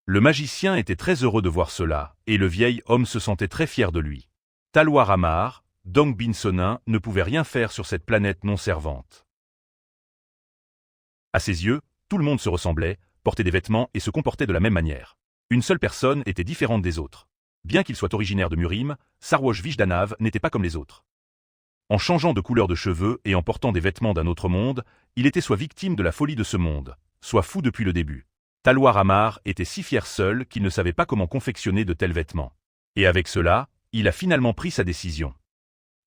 Le magicien était très heureux de voir cela, et le vieil homme se sentait très fier de lui. Talwar Amar, Dong Bin Sonin ne pouvait rien faire sur cette planète non servante. À ses yeux, tout le monde se ressemblait, portait des vêtements et se comportait de la même manière. Une seule personne était différente des autres. Bien qu'il soit originaire de Murim, Sarwoj Vijhdanav n'était pas comme les autres. En changeant de couleur de cheveux et en portant des vêtements d'un autre monde, il était soit victime de la folie de ce monde, soit fou depuis le début. Talwar Amar était si fier seul qu'il ne savait pas comment confectionner de tels vêtements. Et avec cela, il a finalement pris sa décision.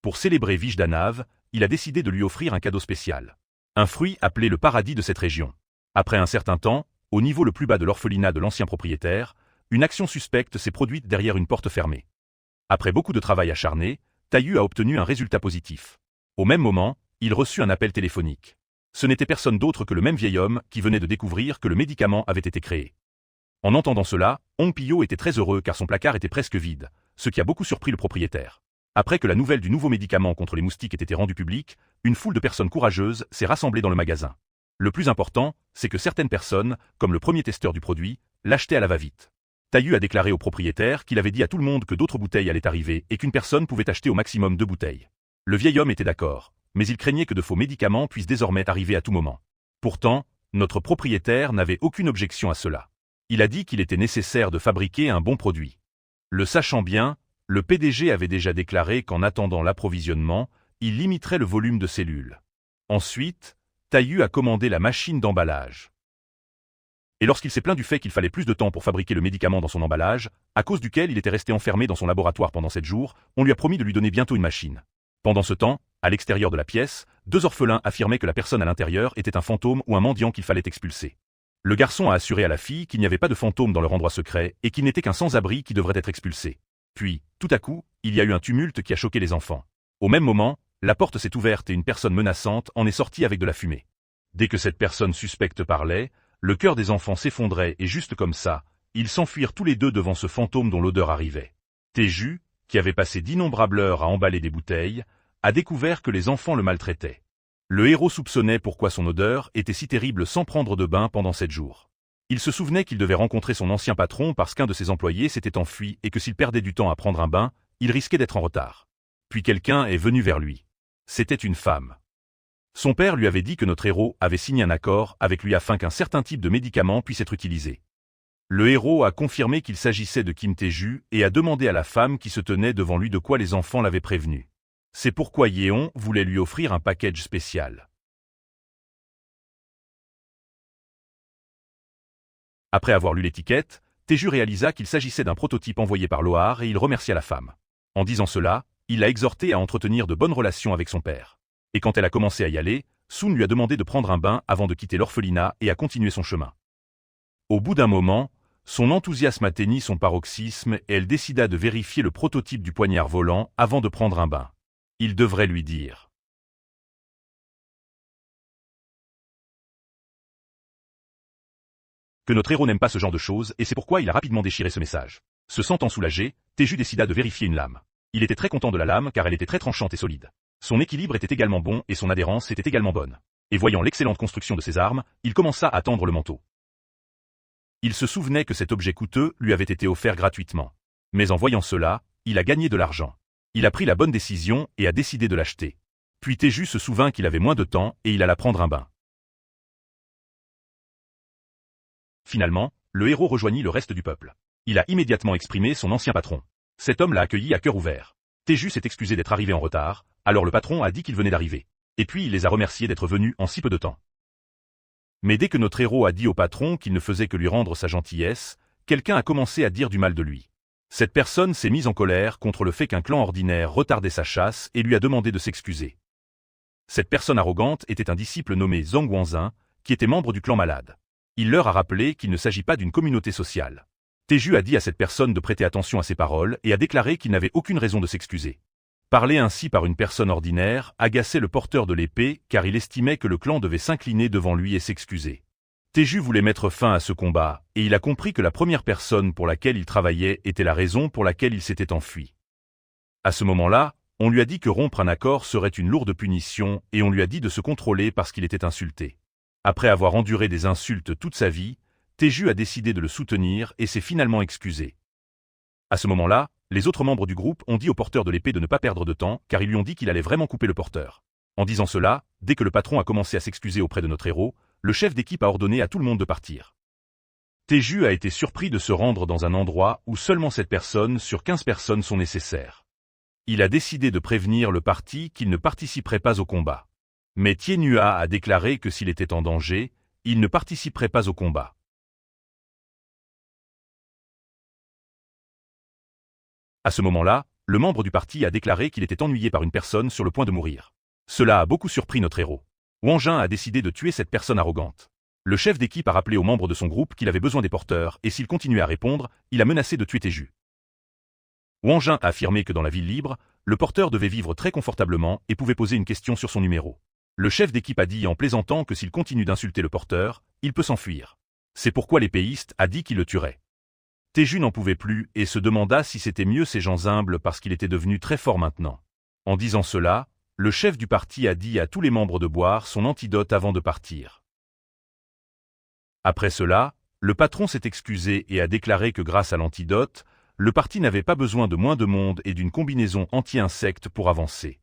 Pour célébrer Vijhdanav, il a décidé de lui offrir un cadeau spécial. Un fruit appelé le paradis de cette région. Après un certain temps, au niveau le plus bas de l'orphelinat de l'ancien propriétaire, une action suspecte s'est produite derrière une porte fermée. Après beaucoup de travail acharné, Tayu a obtenu un résultat positif. Au même moment, il reçut un appel téléphonique. Ce n'était personne d'autre que le même vieil homme qui venait de découvrir que le médicament avait été créé. En entendant cela, Hong Pio était très heureux car son placard était presque vide, ce qui a beaucoup surpris le propriétaire. Après que la nouvelle du nouveau médicament contre les moustiques ait été rendue publique, une foule de personnes courageuses s'est rassemblée dans le magasin. Le plus important, c'est que certaines personnes, comme le premier testeur du produit, l'achetaient à la va-vite. Tayu a déclaré au propriétaire qu'il avait dit à tout le monde que d'autres bouteilles allaient arriver et qu'une personne pouvait acheter au maximum 2 bouteilles. Le vieil homme était d'accord, mais il craignait que de faux médicaments puissent désormais arriver à tout moment. Pourtant, notre propriétaire n'avait aucune objection à cela. Il a dit qu'il était nécessaire de fabriquer un bon produit. Le sachant bien, le PDG avait déjà déclaré qu'en attendant l'approvisionnement, il limiterait le volume de cellules. Ensuite, Tayu a commandé la machine d'emballage. Et lorsqu'il s'est plaint du fait qu'il fallait plus de temps pour fabriquer le médicament dans son emballage, à cause duquel il était resté enfermé dans son laboratoire pendant 7 jours, on lui a promis de lui donner bientôt une machine. Pendant ce temps, à l'extérieur de la pièce, 2 orphelins affirmaient que la personne à l'intérieur était un fantôme ou un mendiant qu'il fallait expulser. Le garçon a assuré à la fille qu'il n'y avait pas de fantôme dans leur endroit secret et qu'il n'était qu'un sans-abri qui devrait être expulsé. Puis, tout à coup, il y a eu un tumulte qui a choqué les enfants. Au même moment, la porte s'est ouverte et une personne menaçante en est sortie avec de la fumée. Dès que cette personne suspecte parlait, le cœur des enfants s'effondrait et juste comme ça, ils s'enfuirent tous les deux devant ce fantôme dont l'odeur arrivait. Teju, qui avait passé d'innombrables heures à emballer des bouteilles, a découvert que les enfants le maltraitaient. Le héros soupçonnait pourquoi son odeur était si terrible sans prendre de bain pendant 7 jours. Il se souvenait qu'il devait rencontrer son ancien patron parce qu'un de ses employés s'était enfui et que s'il perdait du temps à prendre un bain, il risquait d'être en retard. Puis quelqu'un est venu vers lui. C'était une femme. Son père lui avait dit que notre héros avait signé un accord avec lui afin qu'un certain type de médicament puisse être utilisé. Le héros a confirmé qu'il s'agissait de Kim Tae-ju et a demandé à la femme qui se tenait devant lui de quoi les enfants l'avaient prévenu. C'est pourquoi Yeon voulait lui offrir un package spécial. Après avoir lu l'étiquette, Tae-ju réalisa qu'il s'agissait d'un prototype envoyé par Lohar et il remercia la femme. En disant cela, il l'a exhortée à entretenir de bonnes relations avec son père. Et quand elle a commencé à y aller, Sun lui a demandé de prendre un bain avant de quitter l'orphelinat et à continuer son chemin. Au bout d'un moment, son enthousiasme atteignit son paroxysme et elle décida de vérifier le prototype du poignard volant avant de prendre un bain. Il devrait lui dire que notre héros n'aime pas ce genre de choses et c'est pourquoi il a rapidement déchiré ce message. Se sentant soulagé, Tae-ju décida de vérifier une lame. Il était très content de la lame car elle était très tranchante et solide. Son équilibre était également bon et son adhérence était également bonne. Et voyant l'excellente construction de ses armes, il commença à tendre le manteau. Il se souvenait que cet objet coûteux lui avait été offert gratuitement. Mais en voyant cela, il a gagné de l'argent. Il a pris la bonne décision et a décidé de l'acheter. Puis Tae-ju se souvint qu'il avait moins de temps et il alla prendre un bain. Finalement, le héros rejoignit le reste du peuple. Il a immédiatement exprimé son ancien patron. Cet homme l'a accueilli à cœur ouvert. Tae-ju s'est excusé d'être arrivé en retard, alors le patron a dit qu'il venait d'arriver. Et puis il les a remerciés d'être venus en si peu de temps. Mais dès que notre héros a dit au patron qu'il ne faisait que lui rendre sa gentillesse, quelqu'un a commencé à dire du mal de lui. Cette personne s'est mise en colère contre le fait qu'un clan ordinaire retardait sa chasse et lui a demandé de s'excuser. Cette personne arrogante était un disciple nommé Zhang Guanzin, qui était membre du clan malade. Il leur a rappelé qu'il ne s'agit pas d'une communauté sociale. Tae-ju a dit à cette personne de prêter attention à ses paroles et a déclaré qu'il n'avait aucune raison de s'excuser. Parler ainsi par une personne ordinaire agaçait le porteur de l'épée car il estimait que le clan devait s'incliner devant lui et s'excuser. Teju voulait mettre fin à ce combat, et il a compris que la première personne pour laquelle il travaillait était la raison pour laquelle il s'était enfui. À ce moment-là, on lui a dit que rompre un accord serait une lourde punition et on lui a dit de se contrôler parce qu'il était insulté. Après avoir enduré des insultes toute sa vie, Teju a décidé de le soutenir et s'est finalement excusé. À ce moment-là, les autres membres du groupe ont dit au porteur de l'épée de ne pas perdre de temps car ils lui ont dit qu'il allait vraiment couper le porteur. En disant cela, dès que le patron a commencé à s'excuser auprès de notre héros, le chef d'équipe a ordonné à tout le monde de partir. Teju a été surpris de se rendre dans un endroit où seulement 7 personnes sur 15 personnes sont nécessaires. Il a décidé de prévenir le parti qu'il ne participerait pas au combat. Mais Tienua a déclaré que s'il était en danger, il ne participerait pas au combat. À ce moment-là, le membre du parti a déclaré qu'il était ennuyé par une personne sur le point de mourir. Cela a beaucoup surpris notre héros. Wang Jin a décidé de tuer cette personne arrogante. Le chef d'équipe a rappelé aux membres de son groupe qu'il avait besoin des porteurs et s'il continuait à répondre, il a menacé de tuer Teju. Wang Jin a affirmé que dans la ville libre, le porteur devait vivre très confortablement et pouvait poser une question sur son numéro. Le chef d'équipe a dit en plaisantant que s'il continue d'insulter le porteur, il peut s'enfuir. C'est pourquoi l'épéiste a dit qu'il le tuerait. Teju n'en pouvait plus et se demanda si c'était mieux ces gens humbles parce qu'il était devenu très fort maintenant. En disant cela, le chef du parti a dit à tous les membres de boire son antidote avant de partir. Après cela, le patron s'est excusé et a déclaré que grâce à l'antidote, le parti n'avait pas besoin de moins de monde et d'une combinaison anti-insectes pour avancer.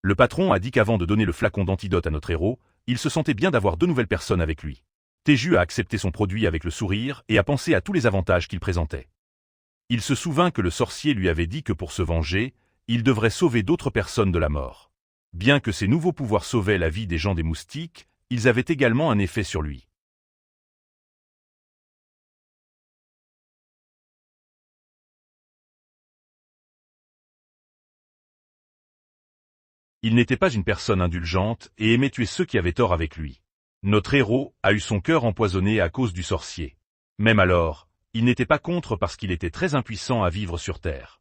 Le patron a dit qu'avant de donner le flacon d'antidote à notre héros, il se sentait bien d'avoir 2 nouvelles personnes avec lui. Teju a accepté son produit avec le sourire et a pensé à tous les avantages qu'il présentait. Il se souvint que le sorcier lui avait dit que pour se venger, il devrait sauver d'autres personnes de la mort. Bien que ces nouveaux pouvoirs sauvaient la vie des gens des moustiques, ils avaient également un effet sur lui. Il n'était pas une personne indulgente et aimait tuer ceux qui avaient tort avec lui. Notre héros a eu son cœur empoisonné à cause du sorcier. Même alors, il n'était pas contre parce qu'il était très impuissant à vivre sur Terre.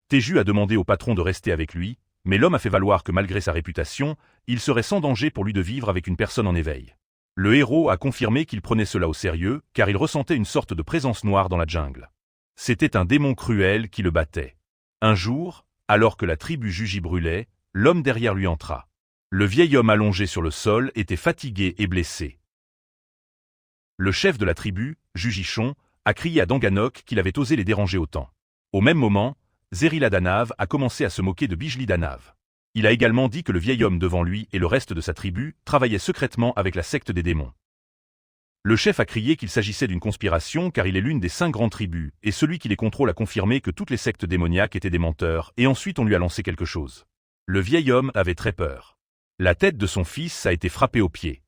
Teju a demandé au patron de rester avec lui, mais l'homme a fait valoir que malgré sa réputation, il serait sans danger pour lui de vivre avec une personne en éveil. Le héros a confirmé qu'il prenait cela au sérieux, car il ressentait une sorte de présence noire dans la jungle. C'était un démon cruel qui le battait. Un jour, alors que la tribu Juji brûlait, l'homme derrière lui entra. Le vieil homme allongé sur le sol était fatigué et blessé. Le chef de la tribu, Jujichon, a crié à Danganok qu'il avait osé les déranger autant. Au même moment, Zerila Danav a commencé à se moquer de Bijli Danav. Il a également dit que le vieil homme devant lui et le reste de sa tribu travaillaient secrètement avec la secte des démons. Le chef a crié qu'il s'agissait d'une conspiration car il est l'une des 5 grandes tribus, et celui qui les contrôle a confirmé que toutes les sectes démoniaques étaient des menteurs, et ensuite on lui a lancé quelque chose. Le vieil homme avait très peur. La tête de son fils a été frappée au pied.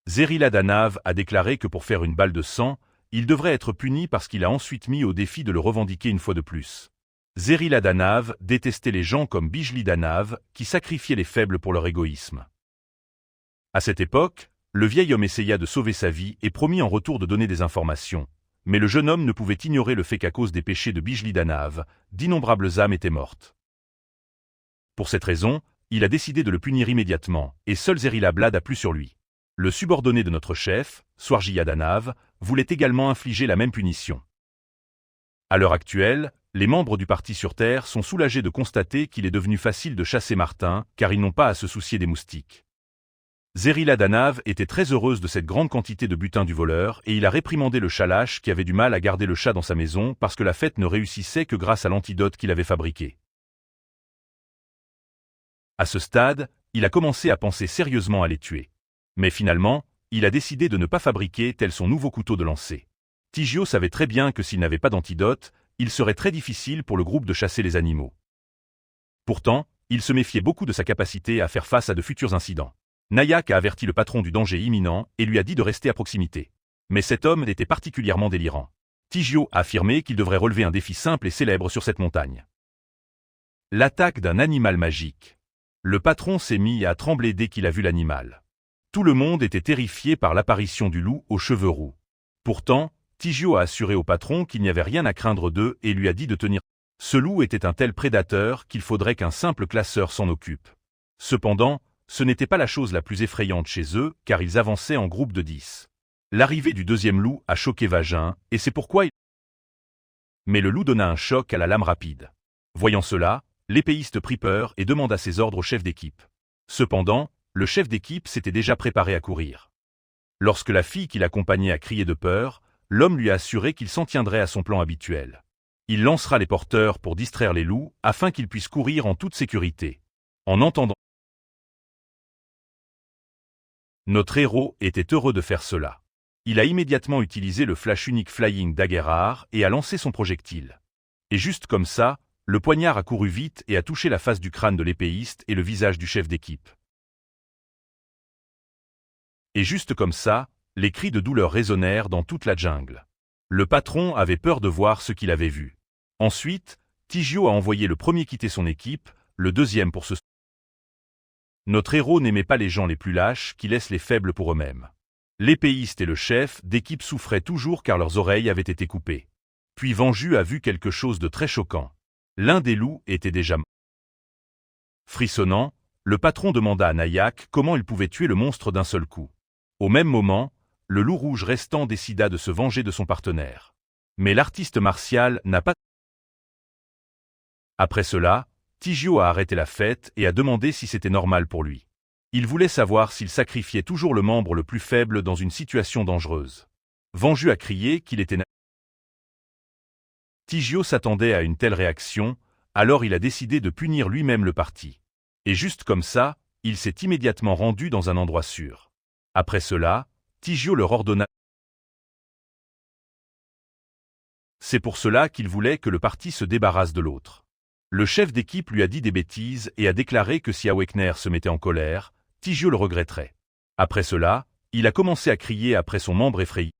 Zerila Danav a déclaré que pour faire une balle de sang, il devrait être puni parce qu'il a ensuite mis au défi de le revendiquer une fois de plus. Zerila Danav détestait les gens comme Bijli Danav, qui sacrifiaient les faibles pour leur égoïsme. À cette époque, le vieil homme essaya de sauver sa vie et promit en retour de donner des informations. Mais le jeune homme ne pouvait ignorer le fait qu'à cause des péchés de Bijli Danav, d'innombrables âmes étaient mortes. Pour cette raison, il a décidé de le punir immédiatement, et seul Zerila Blad a plu sur lui. Le subordonné de notre chef, Swarjiya Danav, voulait également infliger la même punition. À l'heure actuelle, les membres du parti sur Terre sont soulagés de constater qu'il est devenu facile de chasser Martin, car ils n'ont pas à se soucier des moustiques. Zerila Danav était très heureuse de cette grande quantité de butin du voleur et il a réprimandé le chat lâche qui avait du mal à garder le chat dans sa maison parce que la fête ne réussissait que grâce à l'antidote qu'il avait fabriqué. À ce stade, il a commencé à penser sérieusement à les tuer. Mais finalement, il a décidé de ne pas fabriquer tel son nouveau couteau de lancer. Tigio savait très bien que s'il n'avait pas d'antidote, il serait très difficile pour le groupe de chasser les animaux. Pourtant, il se méfiait beaucoup de sa capacité à faire face à de futurs incidents. Nayak a averti le patron du danger imminent et lui a dit de rester à proximité. Mais cet homme était particulièrement délirant. Tigio a affirmé qu'il devrait relever un défi simple et célèbre sur cette montagne. L'attaque d'un animal magique. Le patron s'est mis à trembler dès qu'il a vu l'animal. Tout le monde était terrifié par l'apparition du loup aux cheveux roux. Pourtant, Tigio a assuré au patron qu'il n'y avait rien à craindre d'eux et lui a dit de tenir. Ce loup était un tel prédateur qu'il faudrait qu'un simple classeur s'en occupe. Cependant, ce n'était pas la chose la plus effrayante chez eux, car ils avançaient en groupe de 10. L'arrivée du deuxième loup a choqué Vagin, et c'est pourquoi il... Mais le loup donna un choc à la lame rapide. Voyant cela, l'épéiste prit peur et demanda ses ordres au chef d'équipe. Cependant, le chef d'équipe s'était déjà préparé à courir. Lorsque la fille qui l'accompagnait a crié de peur, l'homme lui a assuré qu'il s'en tiendrait à son plan habituel. Il lancera les porteurs pour distraire les loups afin qu'ils puissent courir en toute sécurité. En entendant, notre héros était heureux de faire cela. Il a immédiatement utilisé le flash unique Flying Daggerard et a lancé son projectile. Et juste comme ça, le poignard a couru vite et a touché la face du crâne de l'épéiste et le visage du chef d'équipe. Et juste comme ça, les cris de douleur résonnèrent dans toute la jungle. Le patron avait peur de voir ce qu'il avait vu. Ensuite, Tigio a envoyé le premier quitter son équipe, le deuxième pour se... Notre héros n'aimait pas les gens les plus lâches qui laissent les faibles pour eux-mêmes. L'épéiste et le chef d'équipe souffraient toujours car leurs oreilles avaient été coupées. Puis Vanju a vu quelque chose de très choquant. L'un des loups était déjà mort. Frissonnant, le patron demanda à Nayak comment il pouvait tuer le monstre d'un seul coup. Au même moment, le loup rouge restant décida de se venger de son partenaire. Mais l'artiste martial n'a pas... Après cela, Tigio a arrêté la fête et a demandé si c'était normal pour lui. Il voulait savoir s'il sacrifiait toujours le membre le plus faible dans une situation dangereuse. Vanju a crié qu'il était... Tigio s'attendait à une telle réaction, alors il a décidé de punir lui-même le parti. Et juste comme ça, il s'est immédiatement rendu dans un endroit sûr. Après cela, Tigio leur ordonna... C'est pour cela qu'il voulait que le parti se débarrasse de l'autre. Le chef d'équipe lui a dit des bêtises et a déclaré que si Awekner se mettait en colère, Tigio le regretterait. Après cela, il a commencé à crier après son membre effrayé.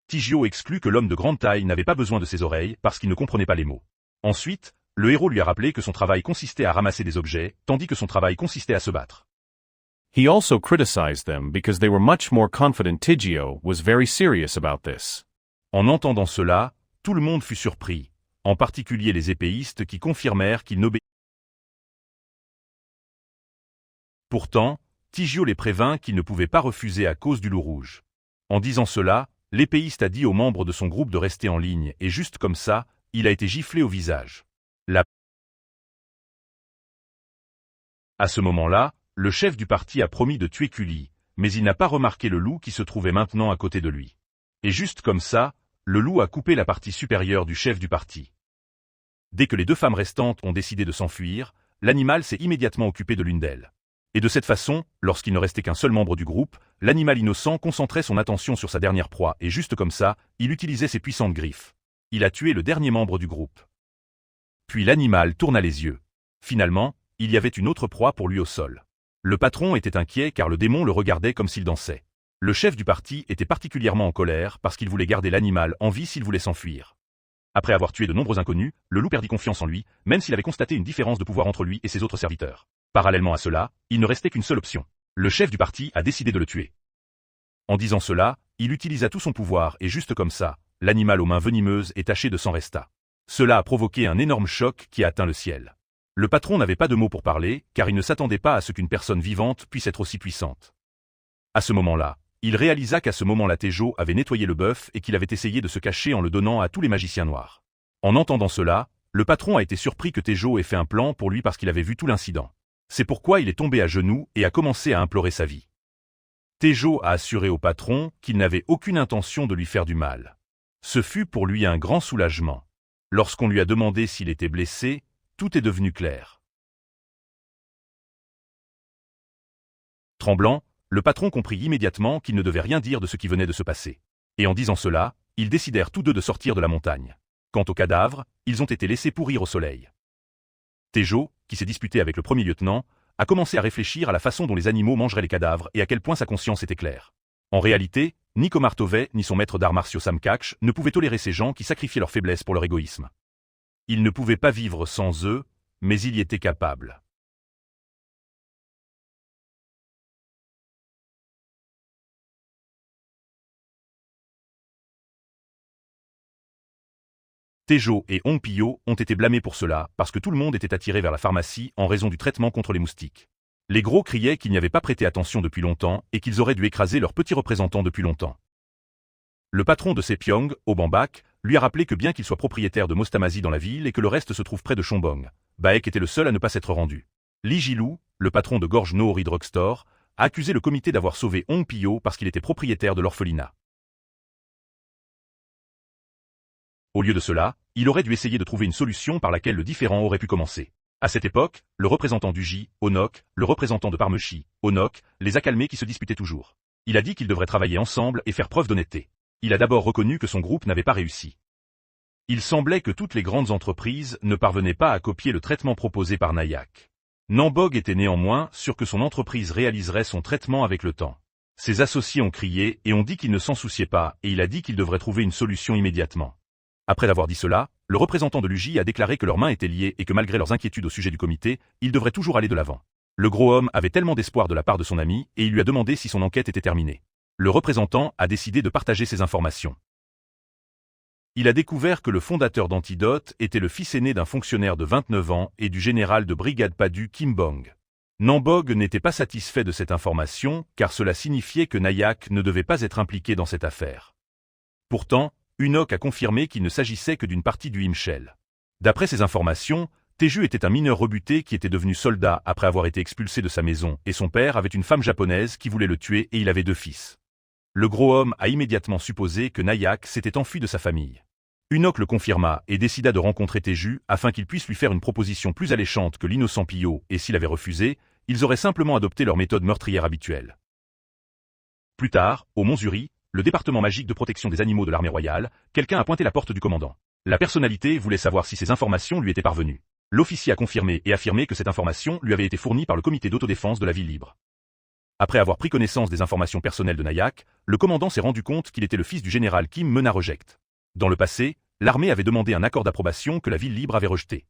Tigio exclut que l'homme de grande taille n'avait pas besoin de ses oreilles parce qu'il ne comprenait pas les mots. Ensuite, le héros lui a rappelé que son travail consistait à ramasser des objets, tandis que son travail consistait à se battre. He also criticized them because they were much more confident Tigio was very serious about this. En entendant cela, tout le monde fut surpris, en particulier les épéistes qui confirmèrent qu'ils n'obéissaient. Pourtant, Tigio les prévint qu'ils ne pouvaient pas refuser à cause du loup rouge. En disant cela, l'épéiste a dit aux membres de son groupe de rester en ligne et juste comme ça, il a été giflé au visage. À ce moment-là, le chef du parti a promis de tuer Kuli, mais il n'a pas remarqué le loup qui se trouvait maintenant à côté de lui. Et juste comme ça, le loup a coupé la partie supérieure du chef du parti. Dès que les deux femmes restantes ont décidé de s'enfuir, l'animal s'est immédiatement occupé de l'une d'elles. Et de cette façon, lorsqu'il ne restait qu'un seul membre du groupe, l'animal innocent concentrait son attention sur sa dernière proie et juste comme ça, il utilisait ses puissantes griffes. Il a tué le dernier membre du groupe. Puis l'animal tourna les yeux. Finalement, il y avait une autre proie pour lui au sol. Le patron était inquiet car le démon le regardait comme s'il dansait. Le chef du parti était particulièrement en colère parce qu'il voulait garder l'animal en vie s'il voulait s'enfuir. Après avoir tué de nombreux inconnus, le loup perdit confiance en lui, même s'il avait constaté une différence de pouvoir entre lui et ses autres serviteurs. Parallèlement à cela, il ne restait qu'une seule option. Le chef du parti a décidé de le tuer. En disant cela, il utilisa tout son pouvoir et juste comme ça, l'animal aux mains venimeuses et taché de sang resta. Cela a provoqué un énorme choc qui a atteint le ciel. Le patron n'avait pas de mots pour parler, car il ne s'attendait pas à ce qu'une personne vivante puisse être aussi puissante. À ce moment-là, il réalisa qu'à ce moment-là Tejo avait nettoyé le bœuf et qu'il avait essayé de se cacher en le donnant à tous les magiciens noirs. En entendant cela, le patron a été surpris que Tejo ait fait un plan pour lui parce qu'il avait vu tout l'incident. C'est pourquoi il est tombé à genoux et a commencé à implorer sa vie. Tejo a assuré au patron qu'il n'avait aucune intention de lui faire du mal. Ce fut pour lui un grand soulagement. Lorsqu'on lui a demandé s'il était blessé, tout est devenu clair. Tremblant, le patron comprit immédiatement qu'il ne devait rien dire de ce qui venait de se passer. Et en disant cela, ils décidèrent tous deux de sortir de la montagne. Quant aux cadavres, ils ont été laissés pourrir au soleil. Tejo, qui s'est disputé avec le premier lieutenant, a commencé à réfléchir à la façon dont les animaux mangeraient les cadavres et à quel point sa conscience était claire. En réalité, ni Komar Tovey ni son maître d'arts martiaux Sam Kaksh ne pouvaient tolérer ces gens qui sacrifiaient leur faiblesse pour leur égoïsme. Ils ne pouvaient pas vivre sans eux, mais ils y étaient capables. Tejo et Hong Pyo ont été blâmés pour cela parce que tout le monde était attiré vers la pharmacie en raison du traitement contre les moustiques. Les gros criaient qu'ils n'y avaient pas prêté attention depuis longtemps et qu'ils auraient dû écraser leurs petits représentants depuis longtemps. Le patron de Sepyong, Obambak, lui a rappelé que bien qu'il soit propriétaire de Mostamasi dans la ville et que le reste se trouve près de Chombong, Baek était le seul à ne pas s'être rendu. Lee Ji-loo, le patron de Gorge Nohori Drugstore, a accusé le comité d'avoir sauvé Hong Pyo parce qu'il était propriétaire de l'orphelinat. Au lieu de cela, il aurait dû essayer de trouver une solution par laquelle le différend aurait pu commencer. À cette époque, le représentant du J, Onok, le représentant de Parmeshi, Onok, les a calmés qui se disputaient toujours. Il a dit qu'ils devraient travailler ensemble et faire preuve d'honnêteté. Il a d'abord reconnu que son groupe n'avait pas réussi. Il semblait que toutes les grandes entreprises ne parvenaient pas à copier le traitement proposé par Nayak. Nambog était néanmoins sûr que son entreprise réaliserait son traitement avec le temps. Ses associés ont crié et ont dit qu'ils ne s'en souciaient pas et il a dit qu'ils devraient trouver une solution immédiatement. Après avoir dit cela, le représentant de l'UJ a déclaré que leurs mains étaient liées et que malgré leurs inquiétudes au sujet du comité, ils devraient toujours aller de l'avant. Le gros homme avait tellement d'espoir de la part de son ami et il lui a demandé si son enquête était terminée. Le représentant a décidé de partager ces informations. Il a découvert que le fondateur d'Antidote était le fils aîné d'un fonctionnaire de 29 ans et du général de brigade Padu Kim Bong. Nambog n'était pas satisfait de cette information car cela signifiait que Nayak ne devait pas être impliqué dans cette affaire. Pourtant, Unok a confirmé qu'il ne s'agissait que d'une partie du Himshell. D'après ces informations, Teju était un mineur rebuté qui était devenu soldat après avoir été expulsé de sa maison et son père avait une femme japonaise qui voulait le tuer et il avait 2 fils. Le gros homme a immédiatement supposé que Nayak s'était enfui de sa famille. Unok le confirma et décida de rencontrer Teju afin qu'il puisse lui faire une proposition plus alléchante que l'innocent Pyo et s'il avait refusé, ils auraient simplement adopté leur méthode meurtrière habituelle. Plus tard, au Mont Zuri, le département magique de protection des animaux de l'armée royale, quelqu'un a pointé la porte du commandant. La personnalité voulait savoir si ces informations lui étaient parvenues. L'officier a confirmé et affirmé que cette information lui avait été fournie par le comité d'autodéfense de la ville libre. Après avoir pris connaissance des informations personnelles de Nayak, le commandant s'est rendu compte qu'il était le fils du général Kim Mena Reject. Dans le passé, l'armée avait demandé un accord d'approbation que la ville libre avait rejeté.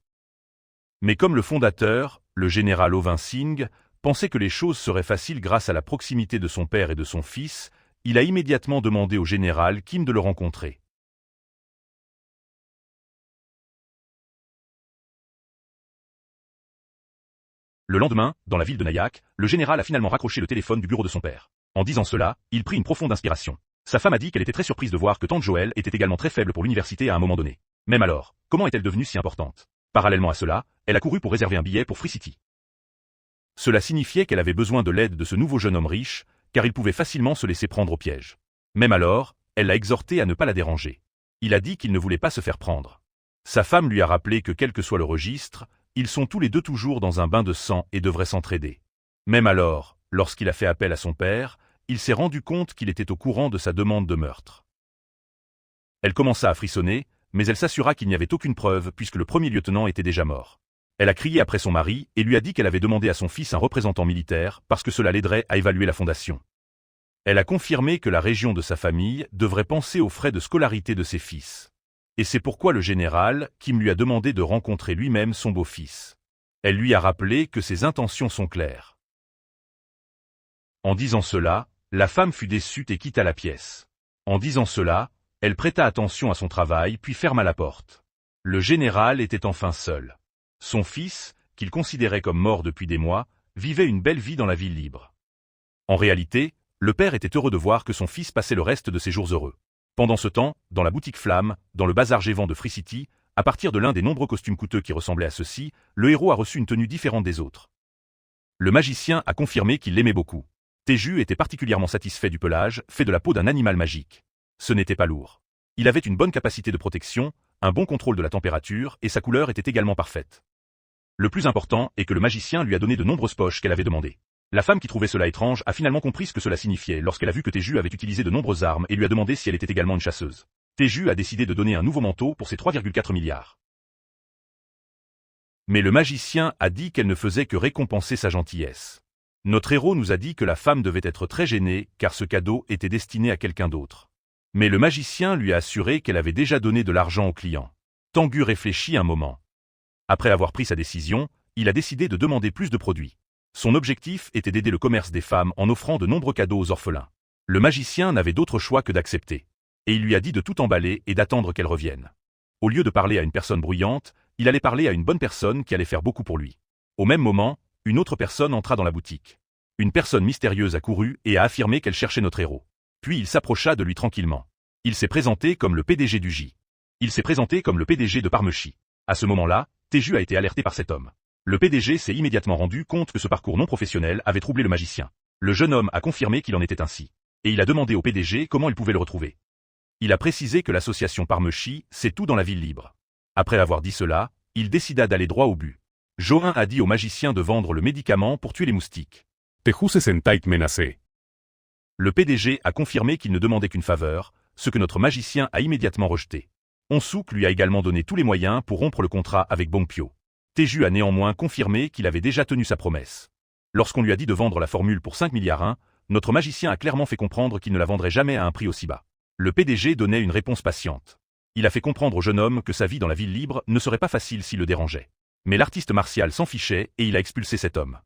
Mais comme le fondateur, le général Oh Sing, pensait que les choses seraient faciles grâce à la proximité de son père et de son fils, il a immédiatement demandé au général Kim de le rencontrer. Le lendemain, dans la ville de Nayak, le général a finalement raccroché le téléphone du bureau de son père. En disant cela, il prit une profonde inspiration. Sa femme a dit qu'elle était très surprise de voir que tante Joël était également très faible pour l'université à un moment donné. Même alors, comment est-elle devenue si importante? Parallèlement à cela, elle a couru pour réserver un billet pour Free City. Cela signifiait qu'elle avait besoin de l'aide de ce nouveau jeune homme riche, car il pouvait facilement se laisser prendre au piège. Même alors, elle l'a exhorté à ne pas la déranger. Il a dit qu'il ne voulait pas se faire prendre. Sa femme lui a rappelé que quel que soit le registre, ils sont tous les deux toujours dans un bain de sang et devraient s'entraider. Même alors, lorsqu'il a fait appel à son père, il s'est rendu compte qu'il était au courant de sa demande de meurtre. Elle commença à frissonner, mais elle s'assura qu'il n'y avait aucune preuve puisque le premier lieutenant était déjà mort. Elle a crié après son mari et lui a dit qu'elle avait demandé à son fils un représentant militaire parce que cela l'aiderait à évaluer la fondation. Elle a confirmé que la région de sa famille devrait penser aux frais de scolarité de ses fils. Et c'est pourquoi le général, Kim lui a demandé de rencontrer lui-même son beau-fils. Elle lui a rappelé que ses intentions sont claires. En disant cela, la femme fut déçue et quitta la pièce. En disant cela, elle prêta attention à son travail puis ferma la porte. Le général était enfin seul. Son fils, qu'il considérait comme mort depuis des mois, vivait une belle vie dans la ville libre. En réalité, le père était heureux de voir que son fils passait le reste de ses jours heureux. Pendant ce temps, dans la boutique Flamme, dans le bazar Gévant de Free City, à partir de l'un des nombreux costumes coûteux qui ressemblaient à ceux-ci, le héros a reçu une tenue différente des autres. Le magicien a confirmé qu'il l'aimait beaucoup. Teju était particulièrement satisfait du pelage, fait de la peau d'un animal magique. Ce n'était pas lourd. Il avait une bonne capacité de protection, un bon contrôle de la température et sa couleur était également parfaite. Le plus important est que le magicien lui a donné de nombreuses poches qu'elle avait demandées. La femme qui trouvait cela étrange a finalement compris ce que cela signifiait lorsqu'elle a vu que Teju avait utilisé de nombreuses armes et lui a demandé si elle était également une chasseuse. Teju a décidé de donner un nouveau manteau pour ses 3,4 milliards. Mais le magicien a dit qu'elle ne faisait que récompenser sa gentillesse. Notre héros nous a dit que la femme devait être très gênée car ce cadeau était destiné à quelqu'un d'autre. Mais le magicien lui a assuré qu'elle avait déjà donné de l'argent au client. Tengu réfléchit un moment. Après avoir pris sa décision, il a décidé de demander plus de produits. Son objectif était d'aider le commerce des femmes en offrant de nombreux cadeaux aux orphelins. Le magicien n'avait d'autre choix que d'accepter. Et il lui a dit de tout emballer et d'attendre qu'elle revienne. Au lieu de parler à une personne bruyante, il allait parler à une bonne personne qui allait faire beaucoup pour lui. Au même moment, une autre personne entra dans la boutique. Une personne mystérieuse a couru et a affirmé qu'elle cherchait notre héros. Puis il s'approcha de lui tranquillement. Il s'est présenté comme le PDG du J. Il s'est présenté comme le PDG de Parmechi. À ce moment-là, Teju a été alerté par cet homme. Le PDG s'est immédiatement rendu compte que ce parcours non professionnel avait troublé le magicien. Le jeune homme a confirmé qu'il en était ainsi. Et il a demandé au PDG comment il pouvait le retrouver. Il a précisé que l'association Parmechi, c'est tout dans la ville libre. Après avoir dit cela, il décida d'aller droit au but. Join a dit au magicien de vendre le médicament pour tuer les moustiques. Teju se sentait menacé. Le PDG a confirmé qu'il ne demandait qu'une faveur, ce que notre magicien a immédiatement rejeté. Onsook lui a également donné tous les moyens pour rompre le contrat avec Bongpyo. Teju a néanmoins confirmé qu'il avait déjà tenu sa promesse. Lorsqu'on lui a dit de vendre la formule pour 5 milliards 1, notre magicien a clairement fait comprendre qu'il ne la vendrait jamais à un prix aussi bas. Le PDG donnait une réponse patiente. Il a fait comprendre au jeune homme que sa vie dans la ville libre ne serait pas facile s'il le dérangeait. Mais l'artiste martial s'en fichait et il a expulsé cet homme.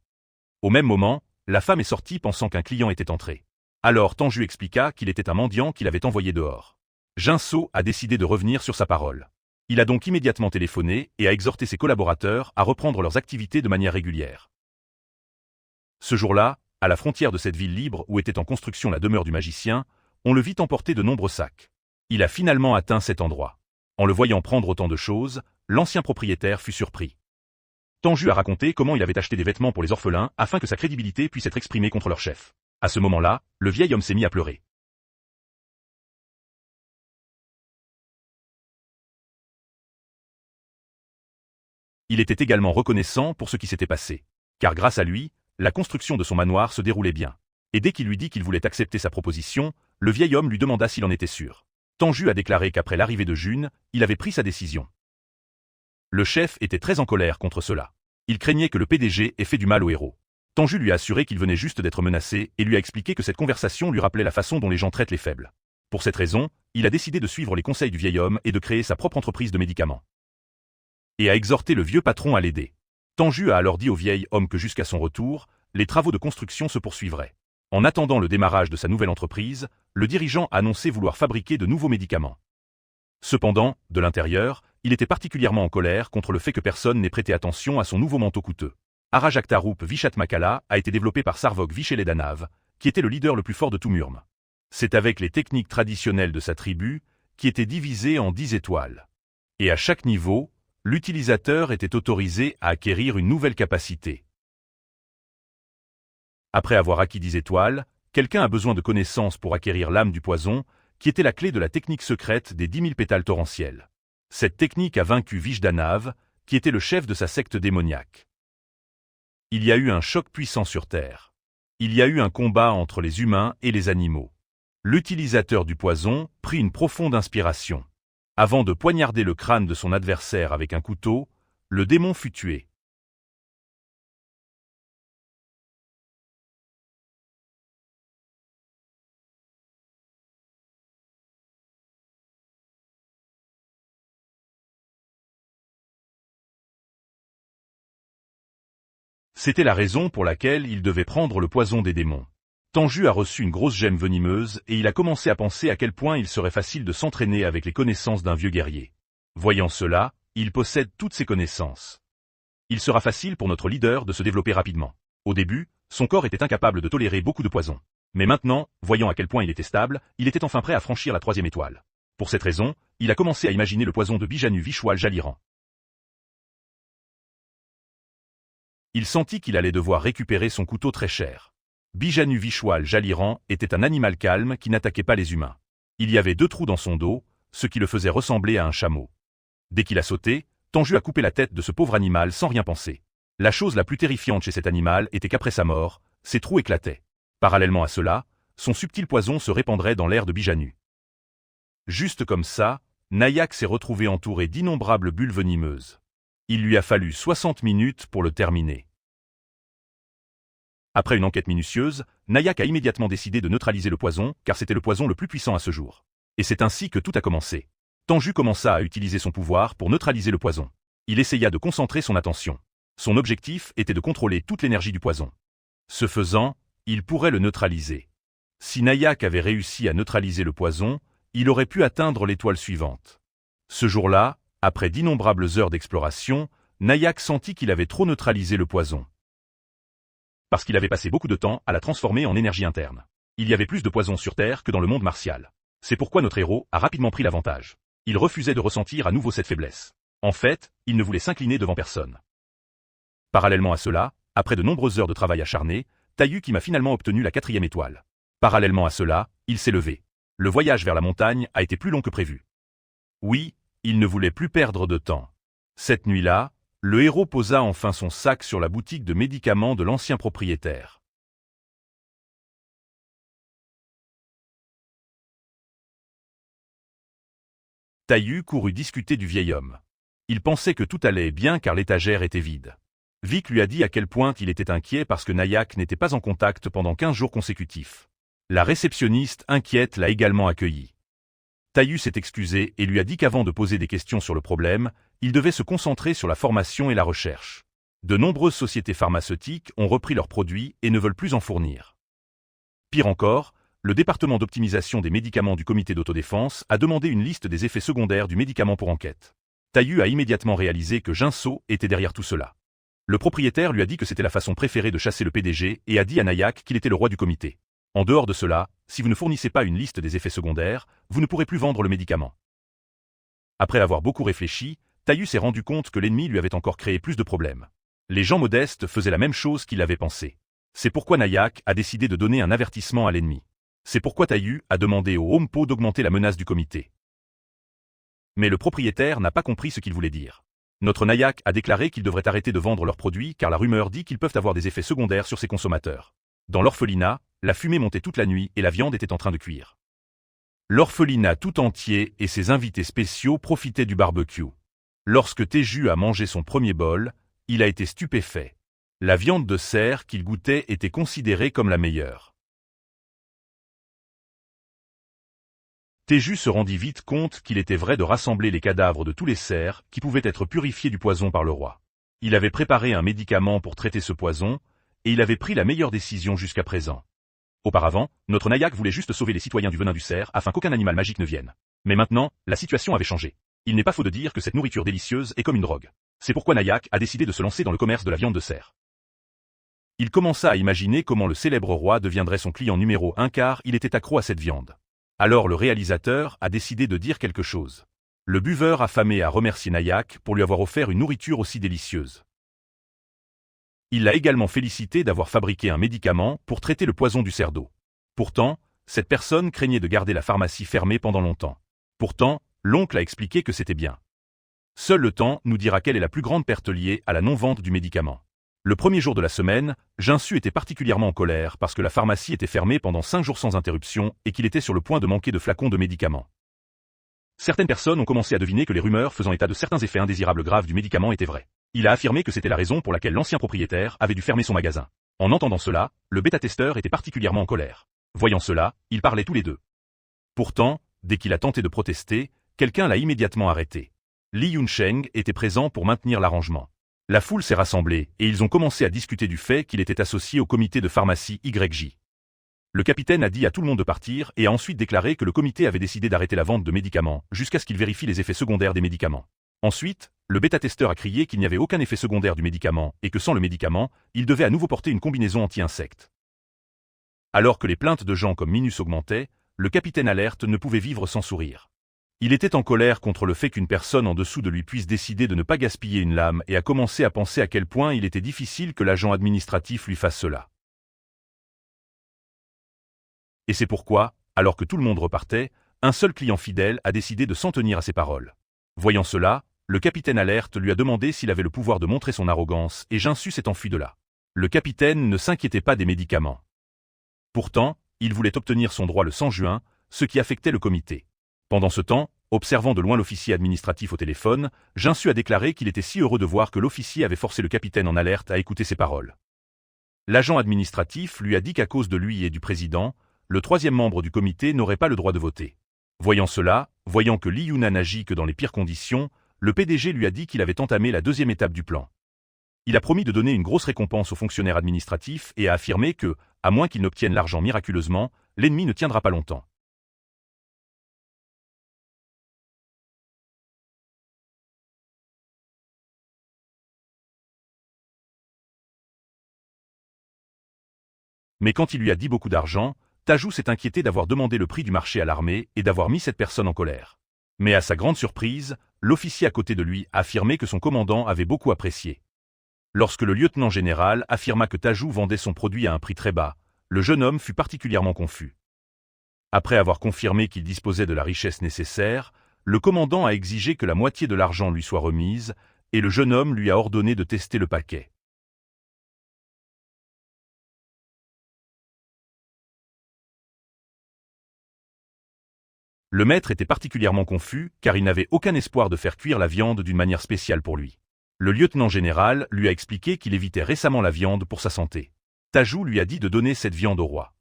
Au même moment, la femme est sortie pensant qu'un client était entré. Alors Tenju expliqua qu'il était un mendiant qu'il avait envoyé dehors. Jinso a décidé de revenir sur sa parole. Il a donc immédiatement téléphoné et a exhorté ses collaborateurs à reprendre leurs activités de manière régulière. Ce jour-là, à la frontière de cette ville libre où était en construction la demeure du magicien, on le vit emporter de nombreux sacs. Il a finalement atteint cet endroit. En le voyant prendre autant de choses, l'ancien propriétaire fut surpris. Tenju a raconté comment il avait acheté des vêtements pour les orphelins afin que sa crédibilité puisse être exprimée contre leur chef. À ce moment-là, le vieil homme s'est mis à pleurer. Il était également reconnaissant pour ce qui s'était passé. Car grâce à lui, la construction de son manoir se déroulait bien. Et dès qu'il lui dit qu'il voulait accepter sa proposition, le vieil homme lui demanda s'il en était sûr. Tenju a déclaré qu'après l'arrivée de June, il avait pris sa décision. Le chef était très en colère contre cela. Il craignait que le PDG ait fait du mal au héros. Tenju lui a assuré qu'il venait juste d'être menacé et lui a expliqué que cette conversation lui rappelait la façon dont les gens traitent les faibles. Pour cette raison, il a décidé de suivre les conseils du vieil homme et de créer sa propre entreprise de médicaments. Et a exhorté le vieux patron à l'aider. Tenju a alors dit au vieil homme que jusqu'à son retour, les travaux de construction se poursuivraient. En attendant le démarrage de sa nouvelle entreprise, le dirigeant a annoncé vouloir fabriquer de nouveaux médicaments. Cependant, de l'intérieur, il était particulièrement en colère contre le fait que personne n'ait prêté attention à son nouveau manteau coûteux. Arajaktarup Vishatmakala a été développé par Sarvok Vicheledanav, qui était le leader le plus fort de Tumurm. C'est avec les techniques traditionnelles de sa tribu, qui étaient divisées en 10 étoiles. Et à chaque niveau, l'utilisateur était autorisé à acquérir une nouvelle capacité. Après avoir acquis 10 étoiles, quelqu'un a besoin de connaissances pour acquérir l'âme du poison, qui était la clé de la technique secrète des 10 000 pétales torrentiels. Cette technique a vaincu Vishdanav, qui était le chef de sa secte démoniaque. Il y a eu un choc puissant sur Terre. Il y a eu un combat entre les humains et les animaux. L'utilisateur du poison prit une profonde inspiration. Avant de poignarder le crâne de son adversaire avec un couteau, le démon fut tué. C'était la raison pour laquelle il devait prendre le poison des démons. Tenju a reçu une grosse gemme venimeuse et il a commencé à penser à quel point il serait facile de s'entraîner avec les connaissances d'un vieux guerrier. Voyant cela, il possède toutes ces connaissances. Il sera facile pour notre leader de se développer rapidement. Au début, son corps était incapable de tolérer beaucoup de poison. Mais maintenant, voyant à quel point il était stable, il était enfin prêt à franchir la 3e étoile. Pour cette raison, il a commencé à imaginer le poison de Bijanu Vishwal Jaliran. Il sentit qu'il allait devoir récupérer son couteau très cher. Bijanu Vishwal Jaliran était un animal calme qui n'attaquait pas les humains. Il y avait 2 trous dans son dos, ce qui le faisait ressembler à un chameau. Dès qu'il a sauté, Tenju a coupé la tête de ce pauvre animal sans rien penser. La chose la plus terrifiante chez cet animal était qu'après sa mort, ses trous éclataient. Parallèlement à cela, son subtil poison se répandrait dans l'air de Bijanu. Juste comme ça, Nayak s'est retrouvé entouré d'innombrables bulles venimeuses. Il lui a fallu 60 minutes pour le terminer. Après une enquête minutieuse, Nayak a immédiatement décidé de neutraliser le poison, car c'était le poison le plus puissant à ce jour. Et c'est ainsi que tout a commencé. Tenju commença à utiliser son pouvoir pour neutraliser le poison. Il essaya de concentrer son attention. Son objectif était de contrôler toute l'énergie du poison. Ce faisant, il pourrait le neutraliser. Si Nayak avait réussi à neutraliser le poison, il aurait pu atteindre l'étoile suivante. Ce jour-là, Après d'innombrables heures d'exploration, Nayak sentit qu'il avait trop neutralisé le poison. Parce qu'il avait passé beaucoup de temps à la transformer en énergie interne. Il y avait plus de poison sur Terre que dans le monde martial. C'est pourquoi notre héros a rapidement pris l'avantage. Il refusait de ressentir à nouveau cette faiblesse. En fait, il ne voulait s'incliner devant personne. Parallèlement à cela, après de nombreuses heures de travail acharné, Taiyuki a finalement obtenu la 4e étoile. Parallèlement à cela, il s'est levé. Le voyage vers la montagne a été plus long que prévu. Oui, il ne voulait plus perdre de temps. Cette nuit-là, le héros posa enfin son sac sur la boutique de médicaments de l'ancien propriétaire. Taiyu courut discuter du vieil homme. Il pensait que tout allait bien car l'étagère était vide. Vic lui a dit à quel point il était inquiet parce que Nayak n'était pas en contact pendant 15 jours consécutifs. La réceptionniste inquiète l'a également accueilli. Taiyu s'est excusé et lui a dit qu'avant de poser des questions sur le problème, il devait se concentrer sur la formation et la recherche. De nombreuses sociétés pharmaceutiques ont repris leurs produits et ne veulent plus en fournir. Pire encore, le département d'optimisation des médicaments du comité d'autodéfense a demandé une liste des effets secondaires du médicament pour enquête. Taiyu a immédiatement réalisé que Jinso était derrière tout cela. Le propriétaire lui a dit que c'était la façon préférée de chasser le PDG et a dit à Nayak qu'il était le roi du comité. En dehors de cela, si vous ne fournissez pas une liste des effets secondaires, vous ne pourrez plus vendre le médicament. Après avoir beaucoup réfléchi, Taiyu s'est rendu compte que l'ennemi lui avait encore créé plus de problèmes. Les gens modestes faisaient la même chose qu'il avait pensé. C'est pourquoi Nayak a décidé de donner un avertissement à l'ennemi. C'est pourquoi Taiyu a demandé au Hompo d'augmenter la menace du comité. Mais le propriétaire n'a pas compris ce qu'il voulait dire. Notre Nayak a déclaré qu'il devrait arrêter de vendre leurs produits car la rumeur dit qu'ils peuvent avoir des effets secondaires sur ses consommateurs. Dans l'orphelinat, la fumée montait toute la nuit et la viande était en train de cuire. L'orphelinat tout entier et ses invités spéciaux profitaient du barbecue. Lorsque Teju a mangé son premier bol, il a été stupéfait. La viande de cerf qu'il goûtait était considérée comme la meilleure. Teju se rendit vite compte qu'il était vrai de rassembler les cadavres de tous les cerfs qui pouvaient être purifiés du poison par le roi. Il avait préparé un médicament pour traiter ce poison, et il avait pris la meilleure décision jusqu'à présent. Auparavant, notre Nayak voulait juste sauver les citoyens du venin du cerf afin qu'aucun animal magique ne vienne. Mais maintenant, la situation avait changé. Il n'est pas faux de dire que cette nourriture délicieuse est comme une drogue. C'est pourquoi Nayak a décidé de se lancer dans le commerce de la viande de cerf. Il commença à imaginer comment le célèbre roi deviendrait son client numéro 1 car il était accro à cette viande. Alors le réalisateur a décidé de dire quelque chose. Le buveur affamé a remercié Nayak pour lui avoir offert une nourriture aussi délicieuse. Il l'a également félicité d'avoir fabriqué un médicament pour traiter le poison du cerf d'eau. Pourtant, cette personne craignait de garder la pharmacie fermée pendant longtemps. Pourtant, l'oncle a expliqué que c'était bien. Seul le temps nous dira quelle est la plus grande perte liée à la non-vente du médicament. Le premier jour de la semaine, Jinsu était particulièrement en colère parce que la pharmacie était fermée pendant 5 jours sans interruption et qu'il était sur le point de manquer de flacons de médicaments. Certaines personnes ont commencé à deviner que les rumeurs faisant état de certains effets indésirables graves du médicament étaient vraies. Il a affirmé que c'était la raison pour laquelle l'ancien propriétaire avait dû fermer son magasin. En entendant cela, le bêta-testeur était particulièrement en colère. Voyant cela, ils parlaient tous les deux. Pourtant, dès qu'il a tenté de protester, quelqu'un l'a immédiatement arrêté. Li Yunsheng était présent pour maintenir l'arrangement. La foule s'est rassemblée et ils ont commencé à discuter du fait qu'il était associé au comité de pharmacie YJ. Le capitaine a dit à tout le monde de partir et a ensuite déclaré que le comité avait décidé d'arrêter la vente de médicaments jusqu'à ce qu'il vérifie les effets secondaires des médicaments. Ensuite, le bêta-testeur a crié qu'il n'y avait aucun effet secondaire du médicament et que sans le médicament, il devait à nouveau porter une combinaison anti-insectes. Alors que les plaintes de gens comme Minus augmentaient, le capitaine alerte ne pouvait vivre sans sourire. Il était en colère contre le fait qu'une personne en dessous de lui puisse décider de ne pas gaspiller une lame et a commencé à penser à quel point il était difficile que l'agent administratif lui fasse cela. Et c'est pourquoi, alors que tout le monde repartait, un seul client fidèle a décidé de s'en tenir à ses paroles. Voyant cela, le capitaine alerte lui a demandé s'il avait le pouvoir de montrer son arrogance et Jinsu s'est enfui de là. Le capitaine ne s'inquiétait pas des médicaments. Pourtant, il voulait obtenir son droit le 100 juin, ce qui affectait le comité. Pendant ce temps, observant de loin l'officier administratif au téléphone, Jinsu a déclaré qu'il était si heureux de voir que l'officier avait forcé le capitaine en alerte à écouter ses paroles. L'agent administratif lui a dit qu'à cause de lui et du président, le troisième membre du comité n'aurait pas le droit de voter. Voyant cela, voyant que Li Yunnan n'agit que dans les pires conditions, le PDG lui a dit qu'il avait entamé la deuxième étape du plan. Il a promis de donner une grosse récompense aux fonctionnaires administratifs et a affirmé que, à moins qu'ils n'obtiennent l'argent miraculeusement, l'ennemi ne tiendra pas longtemps. Mais quand il lui a dit beaucoup d'argent, Taju s'est inquiété d'avoir demandé le prix du marché à l'armée et d'avoir mis cette personne en colère. Mais à sa grande surprise, l'officier à côté de lui a affirmé que son commandant avait beaucoup apprécié. Lorsque le lieutenant général affirma que Taju vendait son produit à un prix très bas, le jeune homme fut particulièrement confus. Après avoir confirmé qu'il disposait de la richesse nécessaire, le commandant a exigé que la moitié de l'argent lui soit remise, et le jeune homme lui a ordonné de tester le paquet. Le maître était particulièrement confus, car il n'avait aucun espoir de faire cuire la viande d'une manière spéciale pour lui. Le lieutenant général lui a expliqué qu'il évitait récemment la viande pour sa santé. Taju lui a dit de donner cette viande au roi.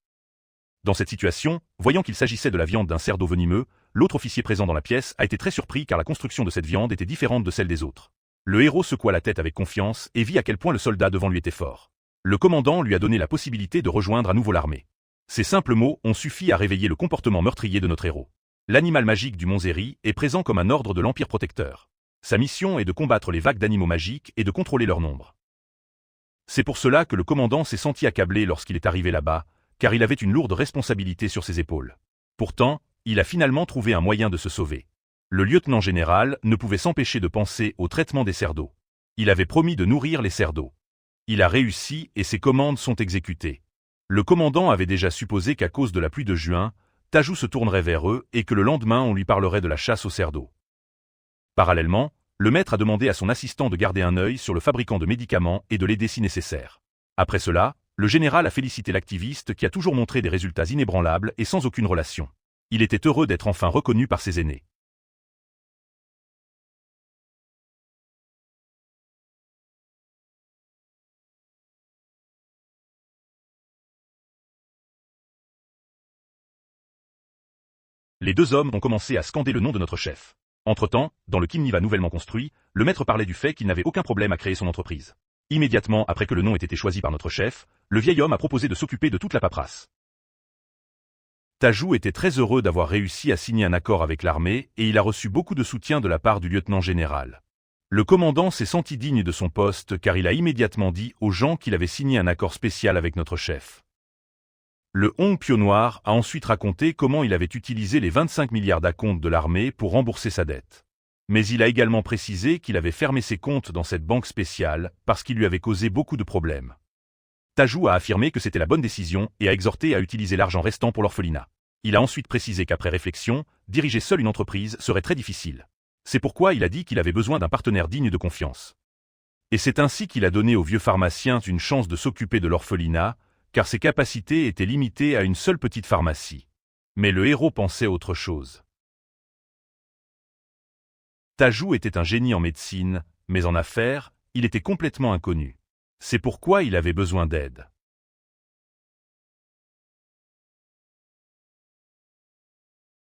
Dans cette situation, voyant qu'il s'agissait de la viande d'un cerf d'eau venimeux, l'autre officier présent dans la pièce a été très surpris car la construction de cette viande était différente de celle des autres. Le héros secoua la tête avec confiance et vit à quel point le soldat devant lui était fort. Le commandant lui a donné la possibilité de rejoindre à nouveau l'armée. Ces simples mots ont suffi à réveiller le comportement meurtrier de notre héros. L'animal magique du Mont Zéri est présent comme un ordre de l'Empire protecteur. Sa mission est de combattre les vagues d'animaux magiques et de contrôler leur nombre. C'est pour cela que le commandant s'est senti accablé lorsqu'il est arrivé là-bas, car il avait une lourde responsabilité sur ses épaules. Pourtant, il a finalement trouvé un moyen de se sauver. Le lieutenant général ne pouvait s'empêcher de penser au traitement des cerfs d'eau. Il avait promis de nourrir les cerfs d'eau. Il a réussi et ses commandes sont exécutées. Le commandant avait déjà supposé qu'à cause de la pluie de juin, Taju se tournerait vers eux et que le lendemain on lui parlerait de la chasse aux cerfs d'eau. Parallèlement, le maître a demandé à son assistant de garder un œil sur le fabricant de médicaments et de l'aider si nécessaire. Après cela, le général a félicité l'activiste qui a toujours montré des résultats inébranlables et sans aucune relation. Il était heureux d'être enfin reconnu par ses aînés. Les deux hommes ont commencé à scander le nom de notre chef. Entre-temps, dans le Kimniva nouvellement construit, le maître parlait du fait qu'il n'avait aucun problème à créer son entreprise. Immédiatement après que le nom ait été choisi par notre chef, le vieil homme a proposé de s'occuper de toute la paperasse. Taju était très heureux d'avoir réussi à signer un accord avec l'armée et il a reçu beaucoup de soutien de la part du lieutenant général. Le commandant s'est senti digne de son poste car il a immédiatement dit aux gens qu'il avait signé un accord spécial avec notre chef. Le Hong Pio Noir a ensuite raconté comment il avait utilisé les 25 milliards d'acomptes de l'armée pour rembourser sa dette. Mais il a également précisé qu'il avait fermé ses comptes dans cette banque spéciale parce qu'il lui avait causé beaucoup de problèmes. Taju a affirmé que c'était la bonne décision et a exhorté à utiliser l'argent restant pour l'orphelinat. Il a ensuite précisé qu'après réflexion, diriger seul une entreprise serait très difficile. C'est pourquoi il a dit qu'il avait besoin d'un partenaire digne de confiance. Et c'est ainsi qu'il a donné au vieux pharmacien une chance de s'occuper de l'orphelinat, car ses capacités étaient limitées à une seule petite pharmacie. Mais le héros pensait autre chose. Taju était un génie en médecine, mais en affaires, il était complètement inconnu. C'est pourquoi il avait besoin d'aide.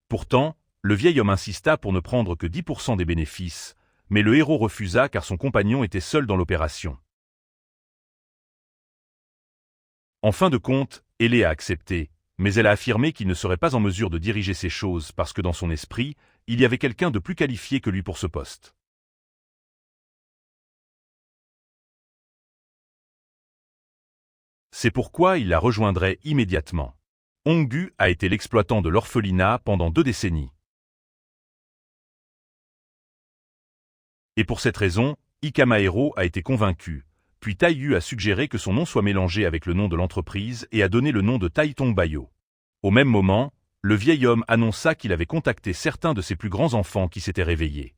Pourtant, le vieil homme insista pour ne prendre que 10% des bénéfices, mais le héros refusa car son compagnon était seul dans l'opération. En fin de compte, Hélé a accepté, mais elle a affirmé qu'il ne serait pas en mesure de diriger ces choses parce que dans son esprit, il y avait quelqu'un de plus qualifié que lui pour ce poste. C'est pourquoi il la rejoindrait immédiatement. Honggu a été l'exploitant de l'orphelinat pendant 2 décennies. Et pour cette raison, Ikamaero a été convaincu, puis Taiyu a suggéré que son nom soit mélangé avec le nom de l'entreprise et a donné le nom de Taitong Bayo. Au même moment, le vieil homme annonça qu'il avait contacté certains de ses plus grands enfants qui s'étaient réveillés.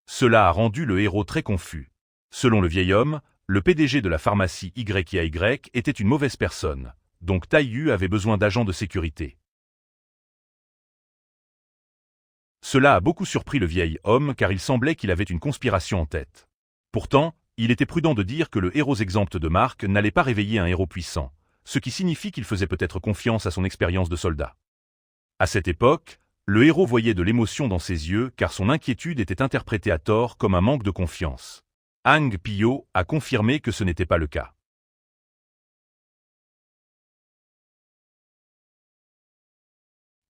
Cela a rendu le héros très confus. Selon le vieil homme, le PDG de la pharmacie YIAY était une mauvaise personne, donc Taiyu avait besoin d'agents de sécurité. Cela a beaucoup surpris le vieil homme car il semblait qu'il avait une conspiration en tête. Pourtant, il était prudent de dire que le héros exempt de marque n'allait pas réveiller un héros puissant, ce qui signifie qu'il faisait peut-être confiance à son expérience de soldat. À cette époque, le héros voyait de l'émotion dans ses yeux car son inquiétude était interprétée à tort comme un manque de confiance. Hang Pio a confirmé que ce n'était pas le cas.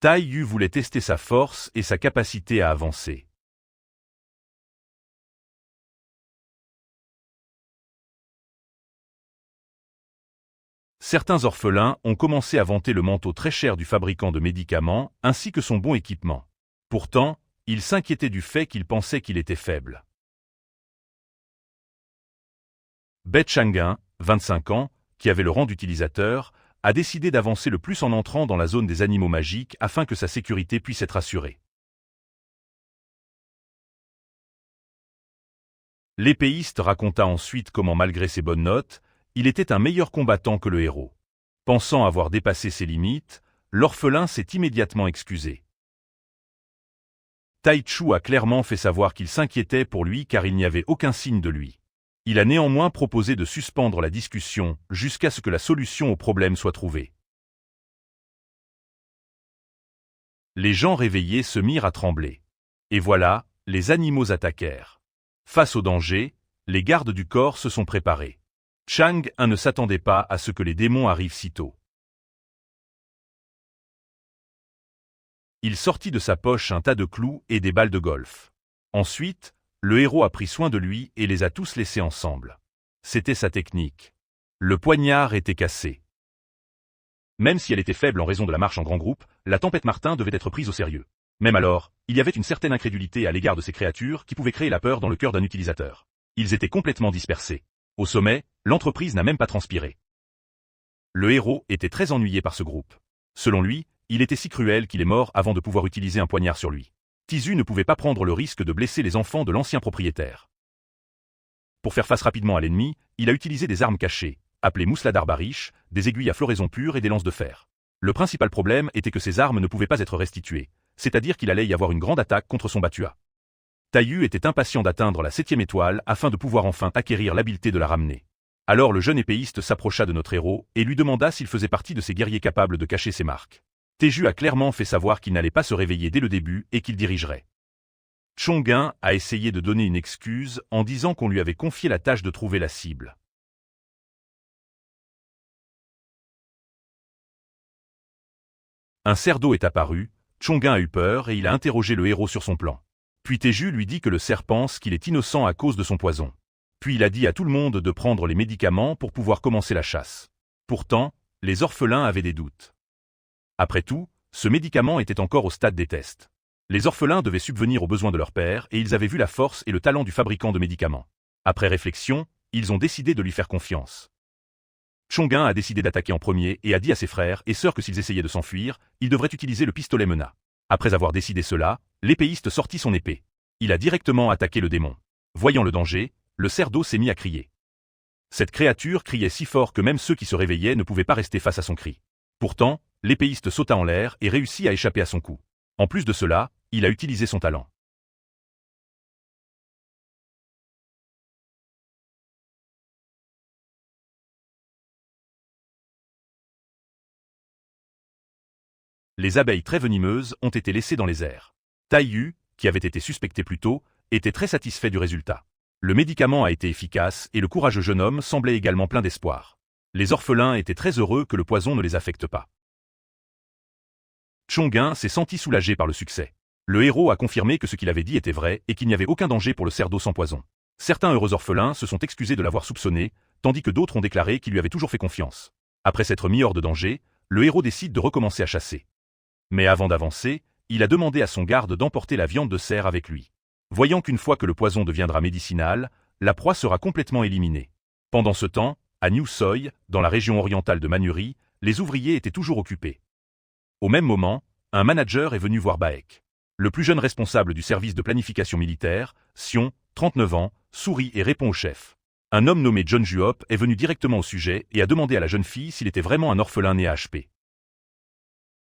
Taiyu voulait tester sa force et sa capacité à avancer. Certains orphelins ont commencé à vanter le manteau très cher du fabricant de médicaments ainsi que son bon équipement. Pourtant, ils s'inquiétaient du fait qu'ils pensaient qu'il était faible. Bai Chang'an, 25 ans, qui avait le rang d'utilisateur, a décidé d'avancer le plus en entrant dans la zone des animaux magiques afin que sa sécurité puisse être assurée. L'épéiste raconta ensuite comment malgré ses bonnes notes, il était un meilleur combattant que le héros. Pensant avoir dépassé ses limites, l'orphelin s'est immédiatement excusé. Tai Chu a clairement fait savoir qu'il s'inquiétait pour lui car il n'y avait aucun signe de lui. Il a néanmoins proposé de suspendre la discussion jusqu'à ce que la solution au problème soit trouvée. Les gens réveillés se mirent à trembler. Et voilà, les animaux attaquèrent. Face au danger, les gardes du corps se sont préparés. Chang'an ne s'attendait pas à ce que les démons arrivent si tôt. Il sortit de sa poche un tas de clous et des balles de golf. Ensuite, le héros a pris soin de lui et les a tous laissés ensemble. C'était sa technique. Le poignard était cassé. Même si elle était faible en raison de la marche en grand groupe, la tempête Martin devait être prise au sérieux. Même alors, il y avait une certaine incrédulité à l'égard de ces créatures qui pouvaient créer la peur dans le cœur d'un utilisateur. Ils étaient complètement dispersés. Au sommet, l'entreprise n'a même pas transpiré. Le héros était très ennuyé par ce groupe. Selon lui, il était si cruel qu'il est mort avant de pouvoir utiliser un poignard sur lui. Tizu ne pouvait pas prendre le risque de blesser les enfants de l'ancien propriétaire. Pour faire face rapidement à l'ennemi, il a utilisé des armes cachées, appelées mousladar barish, des aiguilles à floraison pure et des lances de fer. Le principal problème était que ces armes ne pouvaient pas être restituées, c'est-à-dire qu'il allait y avoir une grande attaque contre son Batua. Taiyu était impatient d'atteindre la 7e étoile afin de pouvoir enfin acquérir l'habileté de la ramener. Alors le jeune épéiste s'approcha de notre héros et lui demanda s'il faisait partie de ces guerriers capables de cacher ses marques. Teju a clairement fait savoir qu'il n'allait pas se réveiller dès le début et qu'il dirigerait. Chang'an a essayé de donner une excuse en disant qu'on lui avait confié la tâche de trouver la cible. Un cerf d'eau est apparu, Chang'an a eu peur et il a interrogé le héros sur son plan. Puis Teju lui dit que le cerf pense qu'il est innocent à cause de son poison. Puis il a dit à tout le monde de prendre les médicaments pour pouvoir commencer la chasse. Pourtant, les orphelins avaient des doutes. Après tout, ce médicament était encore au stade des tests. Les orphelins devaient subvenir aux besoins de leur père et ils avaient vu la force et le talent du fabricant de médicaments. Après réflexion, ils ont décidé de lui faire confiance. Chang'an a décidé d'attaquer en premier et a dit à ses frères et sœurs que s'ils essayaient de s'enfuir, ils devraient utiliser le pistolet Mena. Après avoir décidé cela, l'épéiste sortit son épée. Il a directement attaqué le démon. Voyant le danger, le cerf d'eau s'est mis à crier. Cette créature criait si fort que même ceux qui se réveillaient ne pouvaient pas rester face à son cri. Pourtant, l'épéiste sauta en l'air et réussit à échapper à son coup. En plus de cela, il a utilisé son talent. Les abeilles très venimeuses ont été laissées dans les airs. Taiyu, qui avait été suspecté plus tôt, était très satisfait du résultat. Le médicament a été efficace et le courageux jeune homme semblait également plein d'espoir. Les orphelins étaient très heureux que le poison ne les affecte pas. Chang'an s'est senti soulagé par le succès. Le héros a confirmé que ce qu'il avait dit était vrai et qu'il n'y avait aucun danger pour le cerf d'eau sans poison. Certains heureux orphelins se sont excusés de l'avoir soupçonné, tandis que d'autres ont déclaré qu'il lui avait toujours fait confiance. Après s'être mis hors de danger, le héros décide de recommencer à chasser. Mais avant d'avancer, il a demandé à son garde d'emporter la viande de cerf avec lui. Voyant qu'une fois que le poison deviendra médicinal, la proie sera complètement éliminée. Pendant ce temps, à New Soi, dans la région orientale de Manuri, les ouvriers étaient toujours occupés. Au même moment, un manager est venu voir Baek. Le plus jeune responsable du service de planification militaire, Sion, 39 ans, sourit et répond au chef. Un homme nommé John Juop est venu directement au sujet et a demandé à la jeune fille s'il était vraiment un orphelin né à HP.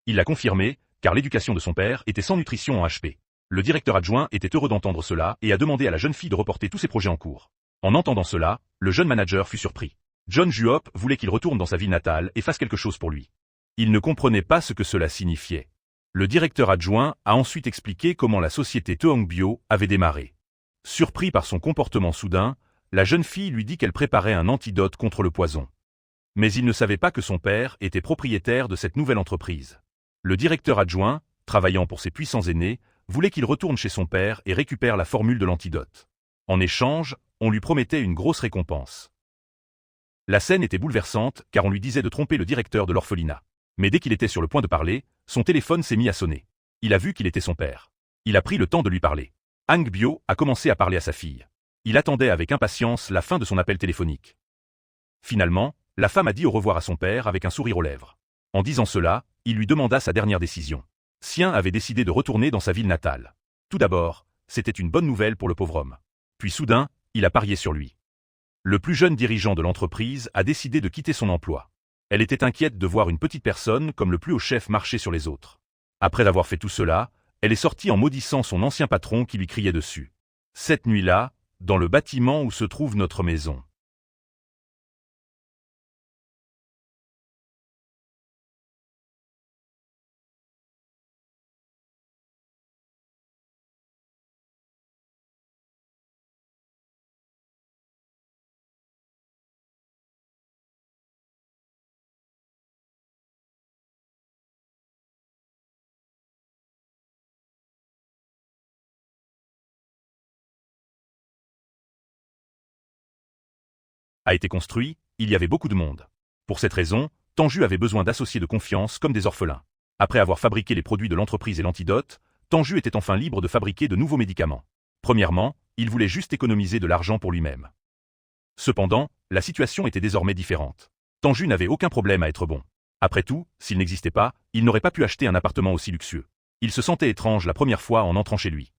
Il l'a confirmé, car l'éducation de son père était sans nutrition en HP. Le directeur adjoint était heureux d'entendre cela et a demandé à la jeune fille de reporter tous ses projets en cours. En entendant cela, le jeune manager fut surpris. John Juop voulait qu'il retourne dans sa ville natale et fasse quelque chose pour lui. Il ne comprenait pas ce que cela signifiait. Le directeur adjoint a ensuite expliqué comment la société Teongbio avait démarré. Surpris par son comportement soudain, la jeune fille lui dit qu'elle préparait un antidote contre le poison. Mais il ne savait pas que son père était propriétaire de cette nouvelle entreprise. Le directeur adjoint, travaillant pour ses puissants aînés, voulait qu'il retourne chez son père et récupère la formule de l'antidote. En échange, on lui promettait une grosse récompense. La scène était bouleversante car on lui disait de tromper le directeur de l'orphelinat. Mais dès qu'il était sur le point de parler, son téléphone s'est mis à sonner. Il a vu qu'il était son père. Il a pris le temps de lui parler. Hang Bio a commencé à parler à sa fille. Il attendait avec impatience la fin de son appel téléphonique. Finalement, la femme a dit au revoir à son père avec un sourire aux lèvres. En disant cela, il lui demanda sa dernière décision. Sien avait décidé de retourner dans sa ville natale. Tout d'abord, c'était une bonne nouvelle pour le pauvre homme. Puis soudain, il a parié sur lui. Le plus jeune dirigeant de l'entreprise a décidé de quitter son emploi. Elle était inquiète de voir une petite personne comme le plus haut chef marcher sur les autres. Après avoir fait tout cela, elle est sortie en maudissant son ancien patron qui lui criait dessus. Cette nuit-là, dans le bâtiment où se trouve notre maison. A été construit, il y avait beaucoup de monde. Pour cette raison, Tanju avait besoin d'associés de confiance comme des orphelins. Après avoir fabriqué les produits de l'entreprise et l'antidote, Tanju était enfin libre de fabriquer de nouveaux médicaments. Premièrement, il voulait juste économiser de l'argent pour lui-même. Cependant, la situation était désormais différente. Tanju n'avait aucun problème à être bon. Après tout, s'il n'existait pas, il n'aurait pas pu acheter un appartement aussi luxueux. Il se sentait étrange la première fois en entrant chez lui.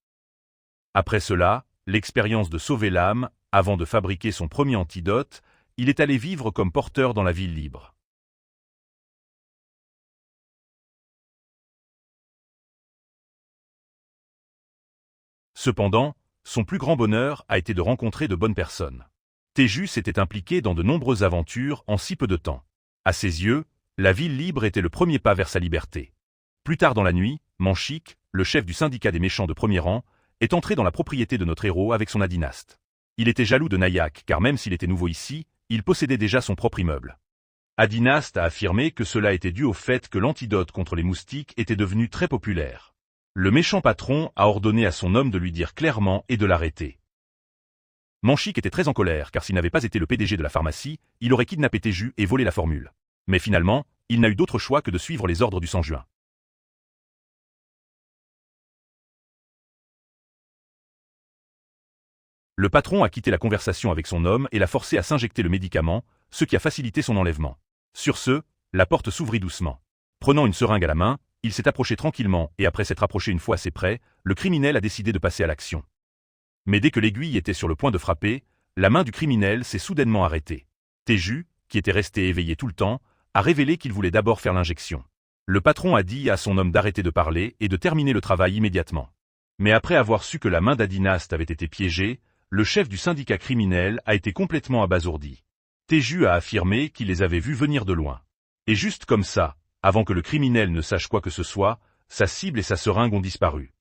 Après cela, l'expérience de sauver l'âme, avant de fabriquer son premier antidote, il est allé vivre comme porteur dans la ville libre. Cependant, son plus grand bonheur a été de rencontrer de bonnes personnes. Teju s'était impliqué dans de nombreuses aventures en si peu de temps. À ses yeux, la ville libre était le premier pas vers sa liberté. Plus tard dans la nuit, Manchik, le chef du syndicat des méchants de premier rang, est entré dans la propriété de notre héros avec son adynaste. Il était jaloux de Nayak car même s'il était nouveau ici, il possédait déjà son propre immeuble. Adynaste a affirmé que cela était dû au fait que l'antidote contre les moustiques était devenu très populaire. Le méchant patron a ordonné à son homme de lui dire clairement et de l'arrêter. Manchik était très en colère car s'il n'avait pas été le PDG de la pharmacie, il aurait kidnappé Teju et volé la formule. Mais finalement, il n'a eu d'autre choix que de suivre les ordres du sang-juin. Le patron a quitté la conversation avec son homme et l'a forcé à s'injecter le médicament, ce qui a facilité son enlèvement. Sur ce, la porte s'ouvrit doucement. Prenant une seringue à la main, il s'est approché tranquillement et après s'être approché une fois assez près, le criminel a décidé de passer à l'action. Mais dès que l'aiguille était sur le point de frapper, la main du criminel s'est soudainement arrêtée. Teju, qui était resté éveillé tout le temps, a révélé qu'il voulait d'abord faire l'injection. Le patron a dit à son homme d'arrêter de parler et de terminer le travail immédiatement. Mais après avoir su que la main d'Adynaste avait été piégée, le chef du syndicat criminel a été complètement abasourdi. Teju a affirmé qu'il les avait vus venir de loin. Et juste comme ça, avant que le criminel ne sache quoi que ce soit, sa cible et sa seringue ont disparu.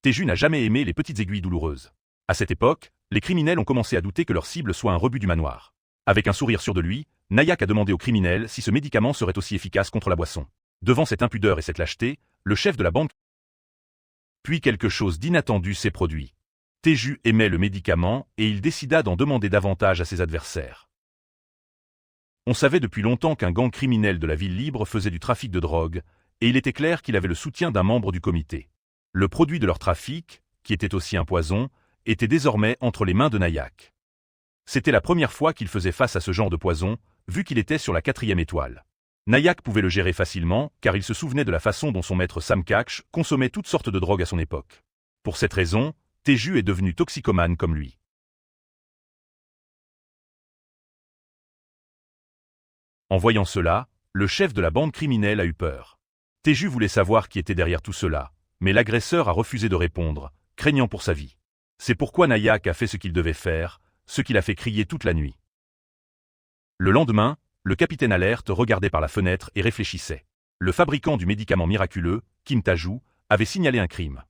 Teju n'a jamais aimé les petites aiguilles douloureuses. À cette époque, les criminels ont commencé à douter que leur cible soit un rebut du manoir. Avec un sourire sûr de lui, Nayak a demandé au criminel si ce médicament serait aussi efficace contre la boisson. Devant cette impudeur et cette lâcheté, le chef de la bande. Puis quelque chose d'inattendu s'est produit. Teju aimait le médicament et il décida d'en demander davantage à ses adversaires. On savait depuis longtemps qu'un gang criminel de la ville libre faisait du trafic de drogue, et il était clair qu'il avait le soutien d'un membre du comité. Le produit de leur trafic, qui était aussi un poison, était désormais entre les mains de Nayak. C'était la première fois qu'il faisait face à ce genre de poison, vu qu'il était sur la 4e étoile. Nayak pouvait le gérer facilement, car il se souvenait de la façon dont son maître Sam Kaksh consommait toutes sortes de drogues à son époque. Pour cette raison, Teju est devenu toxicomane comme lui. En voyant cela, le chef de la bande criminelle a eu peur. Teju voulait savoir qui était derrière tout cela, mais l'agresseur a refusé de répondre, craignant pour sa vie. C'est pourquoi Nayak a fait ce qu'il devait faire, ce qu'il a fait crier toute la nuit. Le lendemain, le capitaine Alerte regardait par la fenêtre et réfléchissait. Le fabricant du médicament miraculeux, Kim Taju, avait signalé un crime.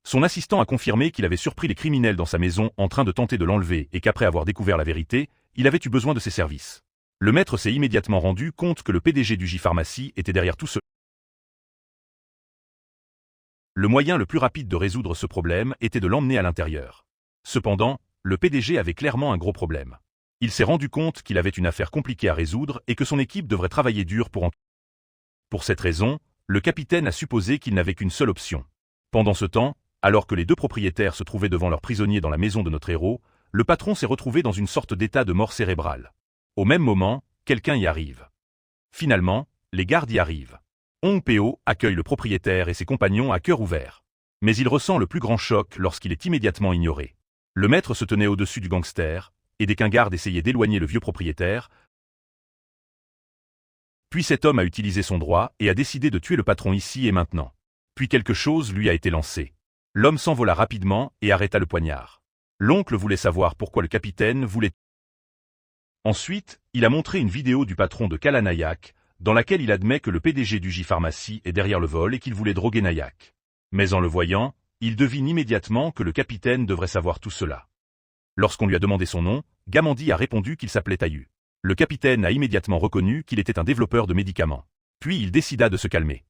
Son assistant a confirmé qu'il avait surpris les criminels dans sa maison en train de tenter de l'enlever et qu'après avoir découvert la vérité, il avait eu besoin de ses services. Le maître s'est immédiatement rendu compte que le PDG du J-Pharmacie était derrière tout ce. Le moyen le plus rapide de résoudre ce problème était de l'emmener à l'intérieur. Cependant, le PDG avait clairement un gros problème. Il s'est rendu compte qu'il avait une affaire compliquée à résoudre et que son équipe devrait travailler dur pour en... Pour cette raison, le capitaine a supposé qu'il n'avait qu'une seule option. Pendant ce temps, alors que les deux propriétaires se trouvaient devant leurs prisonniers dans la maison de notre héros, le patron s'est retrouvé dans une sorte d'état de mort cérébrale. Au même moment, quelqu'un y arrive. Finalement, les gardes y arrivent. Hong Peo accueille le propriétaire et ses compagnons à cœur ouvert. Mais il ressent le plus grand choc lorsqu'il est immédiatement ignoré. Le maître se tenait au-dessus du gangster, et dès qu'un garde essayait d'éloigner le vieux propriétaire, puis cet homme a utilisé son droit et a décidé de tuer le patron ici et maintenant. Puis quelque chose lui a été lancé. L'homme s'envola rapidement et arrêta le poignard. L'oncle voulait savoir pourquoi le capitaine voulait... Ensuite, il a montré une vidéo du patron de Kalanayak, dans laquelle il admet que le PDG du J-Pharmacie est derrière le vol et qu'il voulait droguer Nayak. Mais en le voyant, il devine immédiatement que le capitaine devrait savoir tout cela. Lorsqu'on lui a demandé son nom, Gamandi a répondu qu'il s'appelait Tayu. Le capitaine a immédiatement reconnu qu'il était un développeur de médicaments. Puis il décida de se calmer.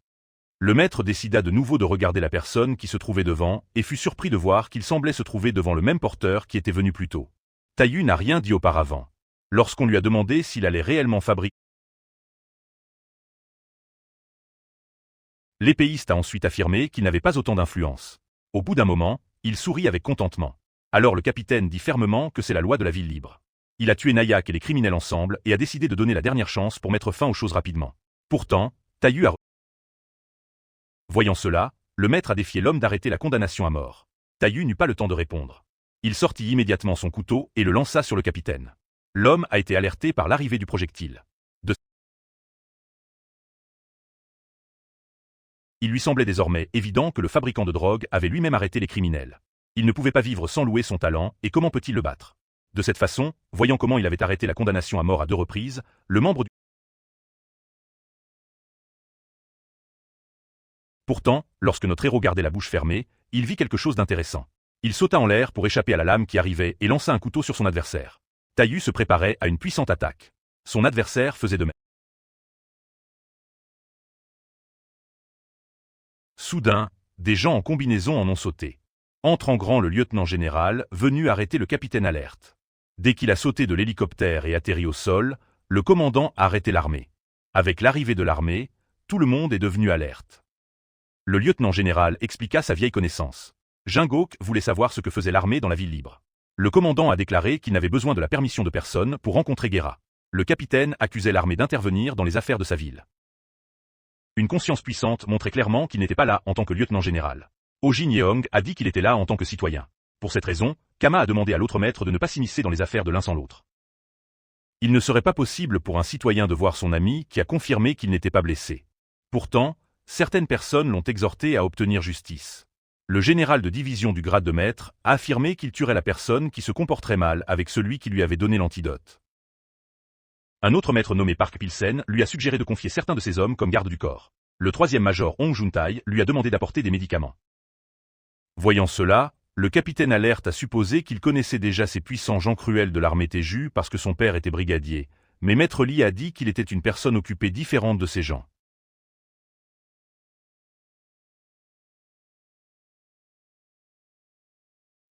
Le maître décida de nouveau de regarder la personne qui se trouvait devant et fut surpris de voir qu'il semblait se trouver devant le même porteur qui était venu plus tôt. Tayu n'a rien dit auparavant. Lorsqu'on lui a demandé s'il allait réellement fabriquer, l'épéiste a ensuite affirmé qu'il n'avait pas autant d'influence. Au bout d'un moment, il sourit avec contentement. Alors le capitaine dit fermement que c'est la loi de la ville libre. Il a tué Nayak et les criminels ensemble et a décidé de donner la dernière chance pour mettre fin aux choses rapidement. Pourtant, Tayu a... Voyant cela, le maître a défié l'homme d'arrêter la condamnation à mort. Tayu n'eut pas le temps de répondre. Il sortit immédiatement son couteau et le lança sur le capitaine. L'homme a été alerté par l'arrivée du projectile. Il lui semblait désormais évident que le fabricant de drogue avait lui-même arrêté les criminels. Il ne pouvait pas vivre sans louer son talent, et comment peut-il le battre? De cette façon, voyant comment il avait arrêté la condamnation à mort à 2 reprises, le membre du... Pourtant, lorsque notre héros gardait la bouche fermée, il vit quelque chose d'intéressant. Il sauta en l'air pour échapper à la lame qui arrivait et lança un couteau sur son adversaire. Tayu se préparait à une puissante attaque. Son adversaire faisait de même. Soudain, des gens en combinaison en ont sauté. Entre en grand le lieutenant général, venu arrêter le capitaine alerte. Dès qu'il a sauté de l'hélicoptère et atterri au sol, le commandant a arrêté l'armée. Avec l'arrivée de l'armée, tout le monde est devenu alerte. Le lieutenant général expliqua sa vieille connaissance. Jingok voulait savoir ce que faisait l'armée dans la ville libre. Le commandant a déclaré qu'il n'avait besoin de la permission de personne pour rencontrer Guerra. Le capitaine accusait l'armée d'intervenir dans les affaires de sa ville. Une conscience puissante montrait clairement qu'il n'était pas là en tant que lieutenant général. Ojin Yeong a dit qu'il était là en tant que citoyen. Pour cette raison, Kama a demandé à l'autre maître de ne pas s'immiscer dans les affaires de l'un sans l'autre. Il ne serait pas possible pour un citoyen de voir son ami qui a confirmé qu'il n'était pas blessé. Pourtant, certaines personnes l'ont exhorté à obtenir justice. Le général de division du grade de maître a affirmé qu'il tuerait la personne qui se comporterait mal avec celui qui lui avait donné l'antidote. Un autre maître nommé Park Pilsen lui a suggéré de confier certains de ses hommes comme garde du corps. Le 3e major Hong Juntai lui a demandé d'apporter des médicaments. Voyant cela, le capitaine alerte a supposé qu'il connaissait déjà ces puissants gens cruels de l'armée Teju parce que son père était brigadier, mais Maître Lee a dit qu'il était une personne occupée différente de ces gens.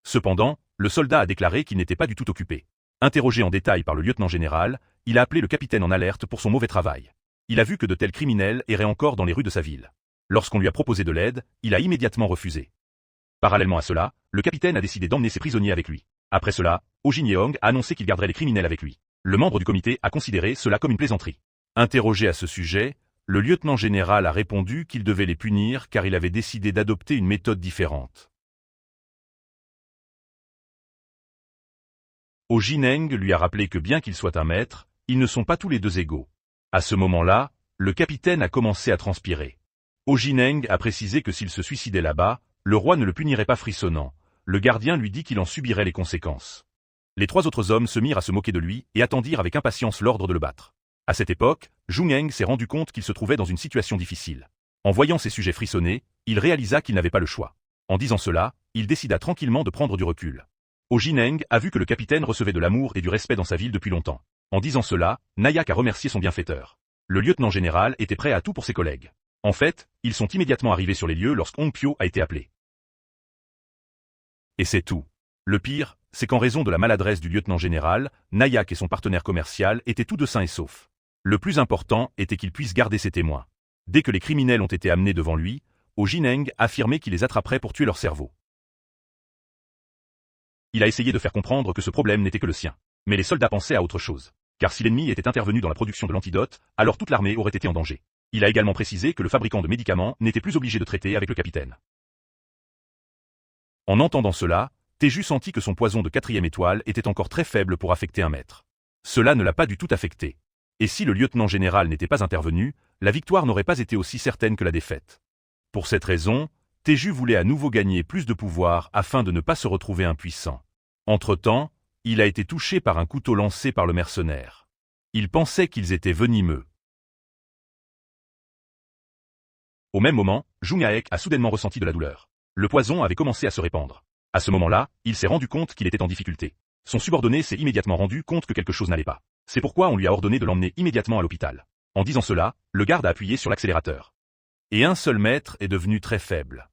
Cependant, le soldat a déclaré qu'il n'était pas du tout occupé. Interrogé en détail par le lieutenant général, il a appelé le capitaine en alerte pour son mauvais travail. Il a vu que de tels criminels erraient encore dans les rues de sa ville. Lorsqu'on lui a proposé de l'aide, il a immédiatement refusé. Parallèlement à cela, le capitaine a décidé d'emmener ses prisonniers avec lui. Après cela, Ojin Yeong a annoncé qu'il garderait les criminels avec lui. Le membre du comité a considéré cela comme une plaisanterie. Interrogé à ce sujet, le lieutenant général a répondu qu'il devait les punir car il avait décidé d'adopter une méthode différente. Ojin lui a rappelé que bien qu'il soit un maître, ils ne sont pas tous les deux égaux. À ce moment-là, le capitaine a commencé à transpirer. Ojin a précisé que s'il se suicidait là-bas, le roi ne le punirait pas frissonnant. Le gardien lui dit qu'il en subirait les conséquences. Les 3 autres hommes se mirent à se moquer de lui et attendirent avec impatience l'ordre de le battre. À cette époque, Jung s'est rendu compte qu'il se trouvait dans une situation difficile. En voyant ses sujets frissonner, il réalisa qu'il n'avait pas le choix. En disant cela, il décida tranquillement de prendre du recul. Ojin a vu que le capitaine recevait de l'amour et du respect dans sa ville depuis longtemps. En disant cela, Nayak a remercié son bienfaiteur. Le lieutenant général était prêt à tout pour ses collègues. En fait, ils sont immédiatement arrivés sur les lieux lorsque Hong Pyo a été appelé. Et c'est tout. Le pire, c'est qu'en raison de la maladresse du lieutenant général, Nayak et son partenaire commercial étaient tous deux sains et saufs. Le plus important était qu'il puisse garder ses témoins. Dès que les criminels ont été amenés devant lui, Ho Jineng affirmait qu'il les attraperait pour tuer leur cerveau. Il a essayé de faire comprendre que ce problème n'était que le sien. Mais les soldats pensaient à autre chose. Car si l'ennemi était intervenu dans la production de l'antidote, alors toute l'armée aurait été en danger. Il a également précisé que le fabricant de médicaments n'était plus obligé de traiter avec le capitaine. En entendant cela, Teju sentit que son poison de 4e étoile était encore très faible pour affecter un maître. Cela ne l'a pas du tout affecté. Et si le lieutenant général n'était pas intervenu, la victoire n'aurait pas été aussi certaine que la défaite. Pour cette raison, Teju voulait à nouveau gagner plus de pouvoir afin de ne pas se retrouver impuissant. Entre-temps, il a été touché par un couteau lancé par le mercenaire. Il pensait qu'ils étaient venimeux. Au même moment, Jung Aek a soudainement ressenti de la douleur. Le poison avait commencé à se répandre. À ce moment-là, il s'est rendu compte qu'il était en difficulté. Son subordonné s'est immédiatement rendu compte que quelque chose n'allait pas. C'est pourquoi on lui a ordonné de l'emmener immédiatement à l'hôpital. En disant cela, le garde a appuyé sur l'accélérateur. Et un seul maître est devenu très faible.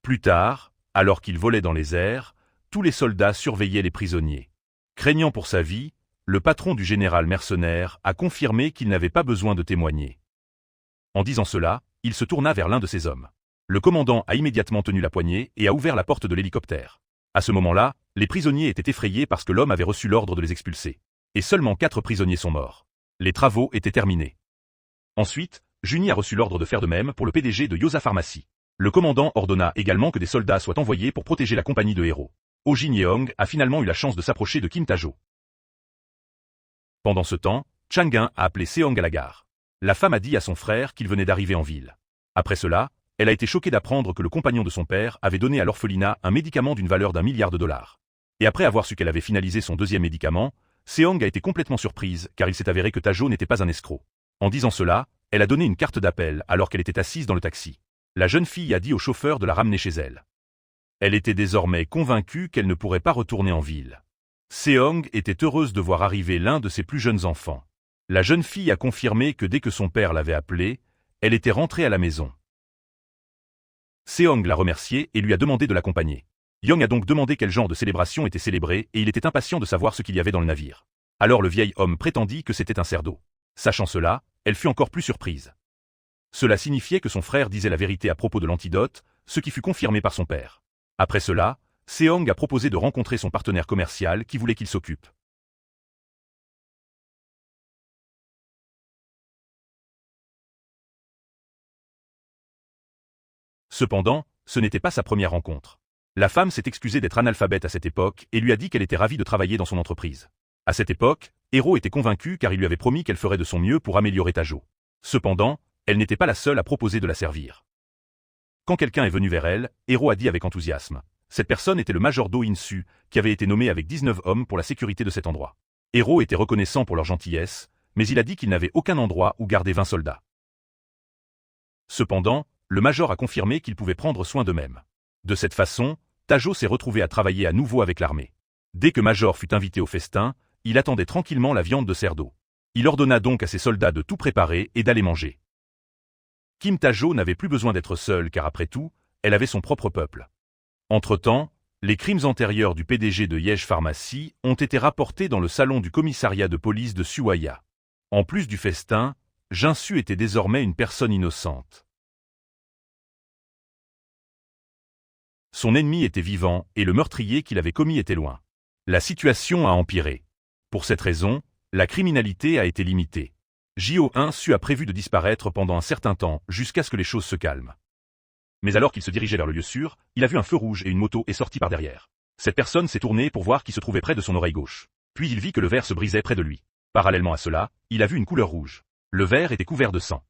Plus tard, alors qu'il volait dans les airs, tous les soldats surveillaient les prisonniers. Craignant pour sa vie, le patron du général mercenaire a confirmé qu'il n'avait pas besoin de témoigner. En disant cela, il se tourna vers l'un de ses hommes. Le commandant a immédiatement tenu la poignée et a ouvert la porte de l'hélicoptère. À ce moment-là, les prisonniers étaient effrayés parce que l'homme avait reçu l'ordre de les expulser. Et seulement 4 prisonniers sont morts. Les travaux étaient terminés. Ensuite, Juni a reçu l'ordre de faire de même pour le PDG de Yosa Pharmacy. Le commandant ordonna également que des soldats soient envoyés pour protéger la compagnie de héros. Ho Jin Yeong a finalement eu la chance de s'approcher de Kim Tajo. Pendant ce temps, Chang'un a appelé Seong à la gare. La femme a dit à son frère qu'il venait d'arriver en ville. Après cela, elle a été choquée d'apprendre que le compagnon de son père avait donné à l'orphelinat un médicament d'une valeur d'1 milliard de dollars. Et après avoir su qu'elle avait finalisé son 2e médicament, Seong a été complètement surprise car il s'est avéré que Tajo n'était pas un escroc. En disant cela, elle a donné une carte d'appel alors qu'elle était assise dans le taxi. La jeune fille a dit au chauffeur de la ramener chez elle. Elle était désormais convaincue qu'elle ne pourrait pas retourner en ville. Seong était heureuse de voir arriver l'un de ses plus jeunes enfants. La jeune fille a confirmé que dès que son père l'avait appelée, elle était rentrée à la maison. Seong l'a remercié et lui a demandé de l'accompagner. Young a donc demandé quel genre de célébration était célébrée et il était impatient de savoir ce qu'il y avait dans le navire. Alors le vieil homme prétendit que c'était un cerf d'eau. Sachant cela, elle fut encore plus surprise. Cela signifiait que son frère disait la vérité à propos de l'antidote, ce qui fut confirmé par son père. Après cela, Seong a proposé de rencontrer son partenaire commercial qui voulait qu'il s'occupe. Cependant, ce n'était pas sa première rencontre. La femme s'est excusée d'être analphabète à cette époque et lui a dit qu'elle était ravie de travailler dans son entreprise. À cette époque, Hero était convaincue car il lui avait promis qu'elle ferait de son mieux pour améliorer Tajo. Cependant, elle n'était pas la seule à proposer de la servir. Quand quelqu'un est venu vers elle, Hero a dit avec enthousiasme. Cette personne était le major Do In-su, qui avait été nommé avec 19 hommes pour la sécurité de cet endroit. Hero était reconnaissant pour leur gentillesse, mais il a dit qu'il n'avait aucun endroit où garder 20 soldats. Cependant, le major a confirmé qu'il pouvait prendre soin d'eux-mêmes. De cette façon, Tajo s'est retrouvé à travailler à nouveau avec l'armée. Dès que Major fut invité au festin, il attendait tranquillement la viande de cerf d'eau. Il ordonna donc à ses soldats de tout préparer et d'aller manger. Kim Tajo n'avait plus besoin d'être seule car après tout, elle avait son propre peuple. Entre-temps, les crimes antérieurs du PDG de Yej Pharmacy ont été rapportés dans le salon du commissariat de police de Suwaya. En plus du festin, Jinsu était désormais une personne innocente. Son ennemi était vivant et le meurtrier qu'il avait commis était loin. La situation a empiré. Pour cette raison, la criminalité a été limitée. Jo-1 a prévu de disparaître pendant un certain temps jusqu'à ce que les choses se calment. Mais alors qu'il se dirigeait vers le lieu sûr, il a vu un feu rouge et une moto est sortie par derrière. Cette personne s'est tournée pour voir qui se trouvait près de son oreille gauche. Puis il vit que le verre se brisait près de lui. Parallèlement à cela, il a vu une couleur rouge. Le verre était couvert de sang.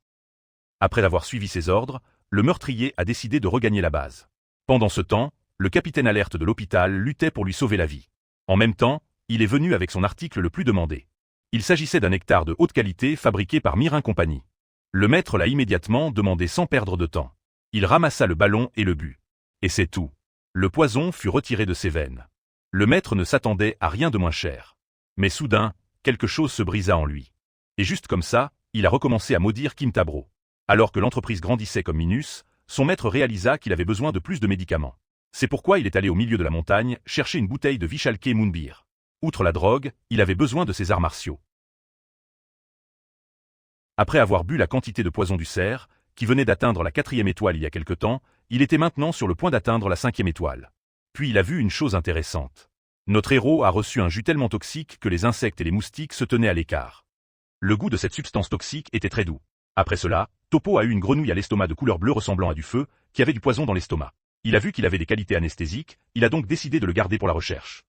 Après avoir suivi ses ordres, le meurtrier a décidé de regagner la base. Pendant ce temps, le capitaine alerte de l'hôpital luttait pour lui sauver la vie. En même temps, il est venu avec son article le plus demandé. Il s'agissait d'un nectar de haute qualité fabriqué par Mirin Company. Le maître l'a immédiatement demandé sans perdre de temps. Il ramassa le ballon et le but. Et c'est tout. Le poison fut retiré de ses veines. Le maître ne s'attendait à rien de moins cher. Mais soudain, quelque chose se brisa en lui. Et juste comme ça, il a recommencé à maudire Kim Tabro. Alors que l'entreprise grandissait comme Minus, son maître réalisa qu'il avait besoin de plus de médicaments. C'est pourquoi il est allé au milieu de la montagne chercher une bouteille de Vishalke Moonbeer. Outre la drogue, il avait besoin de ses arts martiaux. Après avoir bu la quantité de poison du cerf, qui venait d'atteindre la 4e étoile il y a quelque temps, il était maintenant sur le point d'atteindre la 5e étoile. Puis il a vu une chose intéressante. Notre héros a reçu un jus tellement toxique que les insectes et les moustiques se tenaient à l'écart. Le goût de cette substance toxique était très doux. Après cela, Topo a eu une grenouille à l'estomac de couleur bleue ressemblant à du feu, qui avait du poison dans l'estomac. Il a vu qu'il avait des qualités anesthésiques, il a donc décidé de le garder pour la recherche.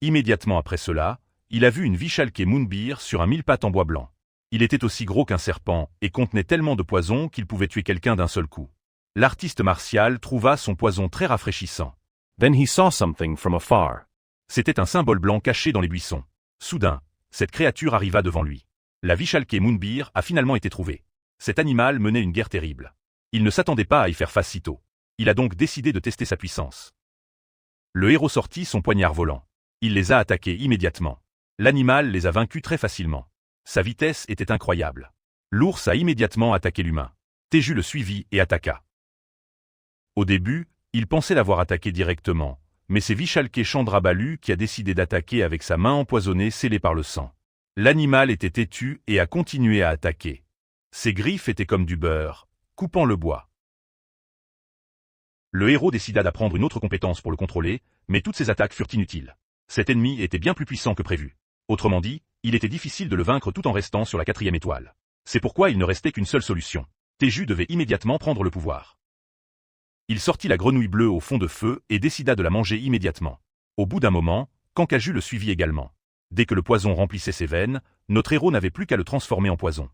Immédiatement après cela, il a vu une Vishalke Moonbeer sur un mille-pattes en bois blanc. Il était aussi gros qu'un serpent et contenait tellement de poison qu'il pouvait tuer quelqu'un d'un seul coup. L'artiste martial trouva son poison très rafraîchissant. Then he saw something from afar. C'était un symbole blanc caché dans les buissons. Soudain, cette créature arriva devant lui. La Vishalke Moonbeer a finalement été trouvée. Cet animal menait une guerre terrible. Il ne s'attendait pas à y faire face si tôt. Il a donc décidé de tester sa puissance. Le héros sortit son poignard volant. Il les a attaqués immédiatement. L'animal les a vaincus très facilement. Sa vitesse était incroyable. L'ours a immédiatement attaqué l'humain. Teju le suivit et attaqua. Au début, il pensait l'avoir attaqué directement, mais c'est Vishalke Chandrabalu qui a décidé d'attaquer avec sa main empoisonnée scellée par le sang. L'animal était têtu et a continué à attaquer. Ses griffes étaient comme du beurre, coupant le bois. Le héros décida d'apprendre une autre compétence pour le contrôler, mais toutes ses attaques furent inutiles. Cet ennemi était bien plus puissant que prévu. Autrement dit, il était difficile de le vaincre tout en restant sur la 4e étoile. C'est pourquoi il ne restait qu'une seule solution. Teju devait immédiatement prendre le pouvoir. Il sortit la grenouille bleue au fond de feu et décida de la manger immédiatement. Au bout d'un moment, Kankaju le suivit également. Dès que le poison remplissait ses veines, notre héros n'avait plus qu'à le transformer en poison.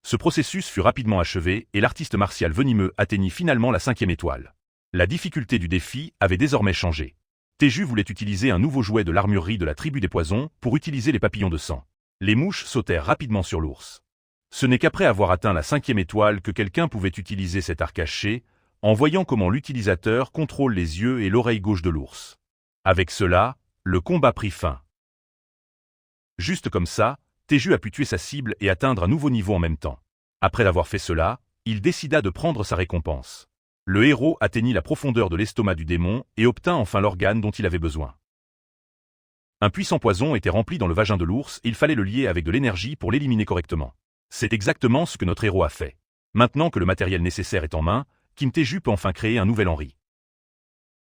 Ce processus fut rapidement achevé et l'artiste martial venimeux atteignit finalement la 5e étoile. La difficulté du défi avait désormais changé. Teju voulait utiliser un nouveau jouet de l'armurerie de la tribu des poisons pour utiliser les papillons de sang. Les mouches sautèrent rapidement sur l'ours. Ce n'est qu'après avoir atteint la 5e étoile que quelqu'un pouvait utiliser cet art caché, en voyant comment l'utilisateur contrôle les yeux et l'oreille gauche de l'ours. Avec cela, le combat prit fin. Juste comme ça, Teju a pu tuer sa cible et atteindre un nouveau niveau en même temps. Après avoir fait cela, il décida de prendre sa récompense. Le héros atteignit la profondeur de l'estomac du démon et obtint enfin l'organe dont il avait besoin. Un puissant poison était rempli dans le vagin de l'ours et il fallait le lier avec de l'énergie pour l'éliminer correctement. C'est exactement ce que notre héros a fait. Maintenant que le matériel nécessaire est en main, Kim Teju peut enfin créer un nouvel Henri.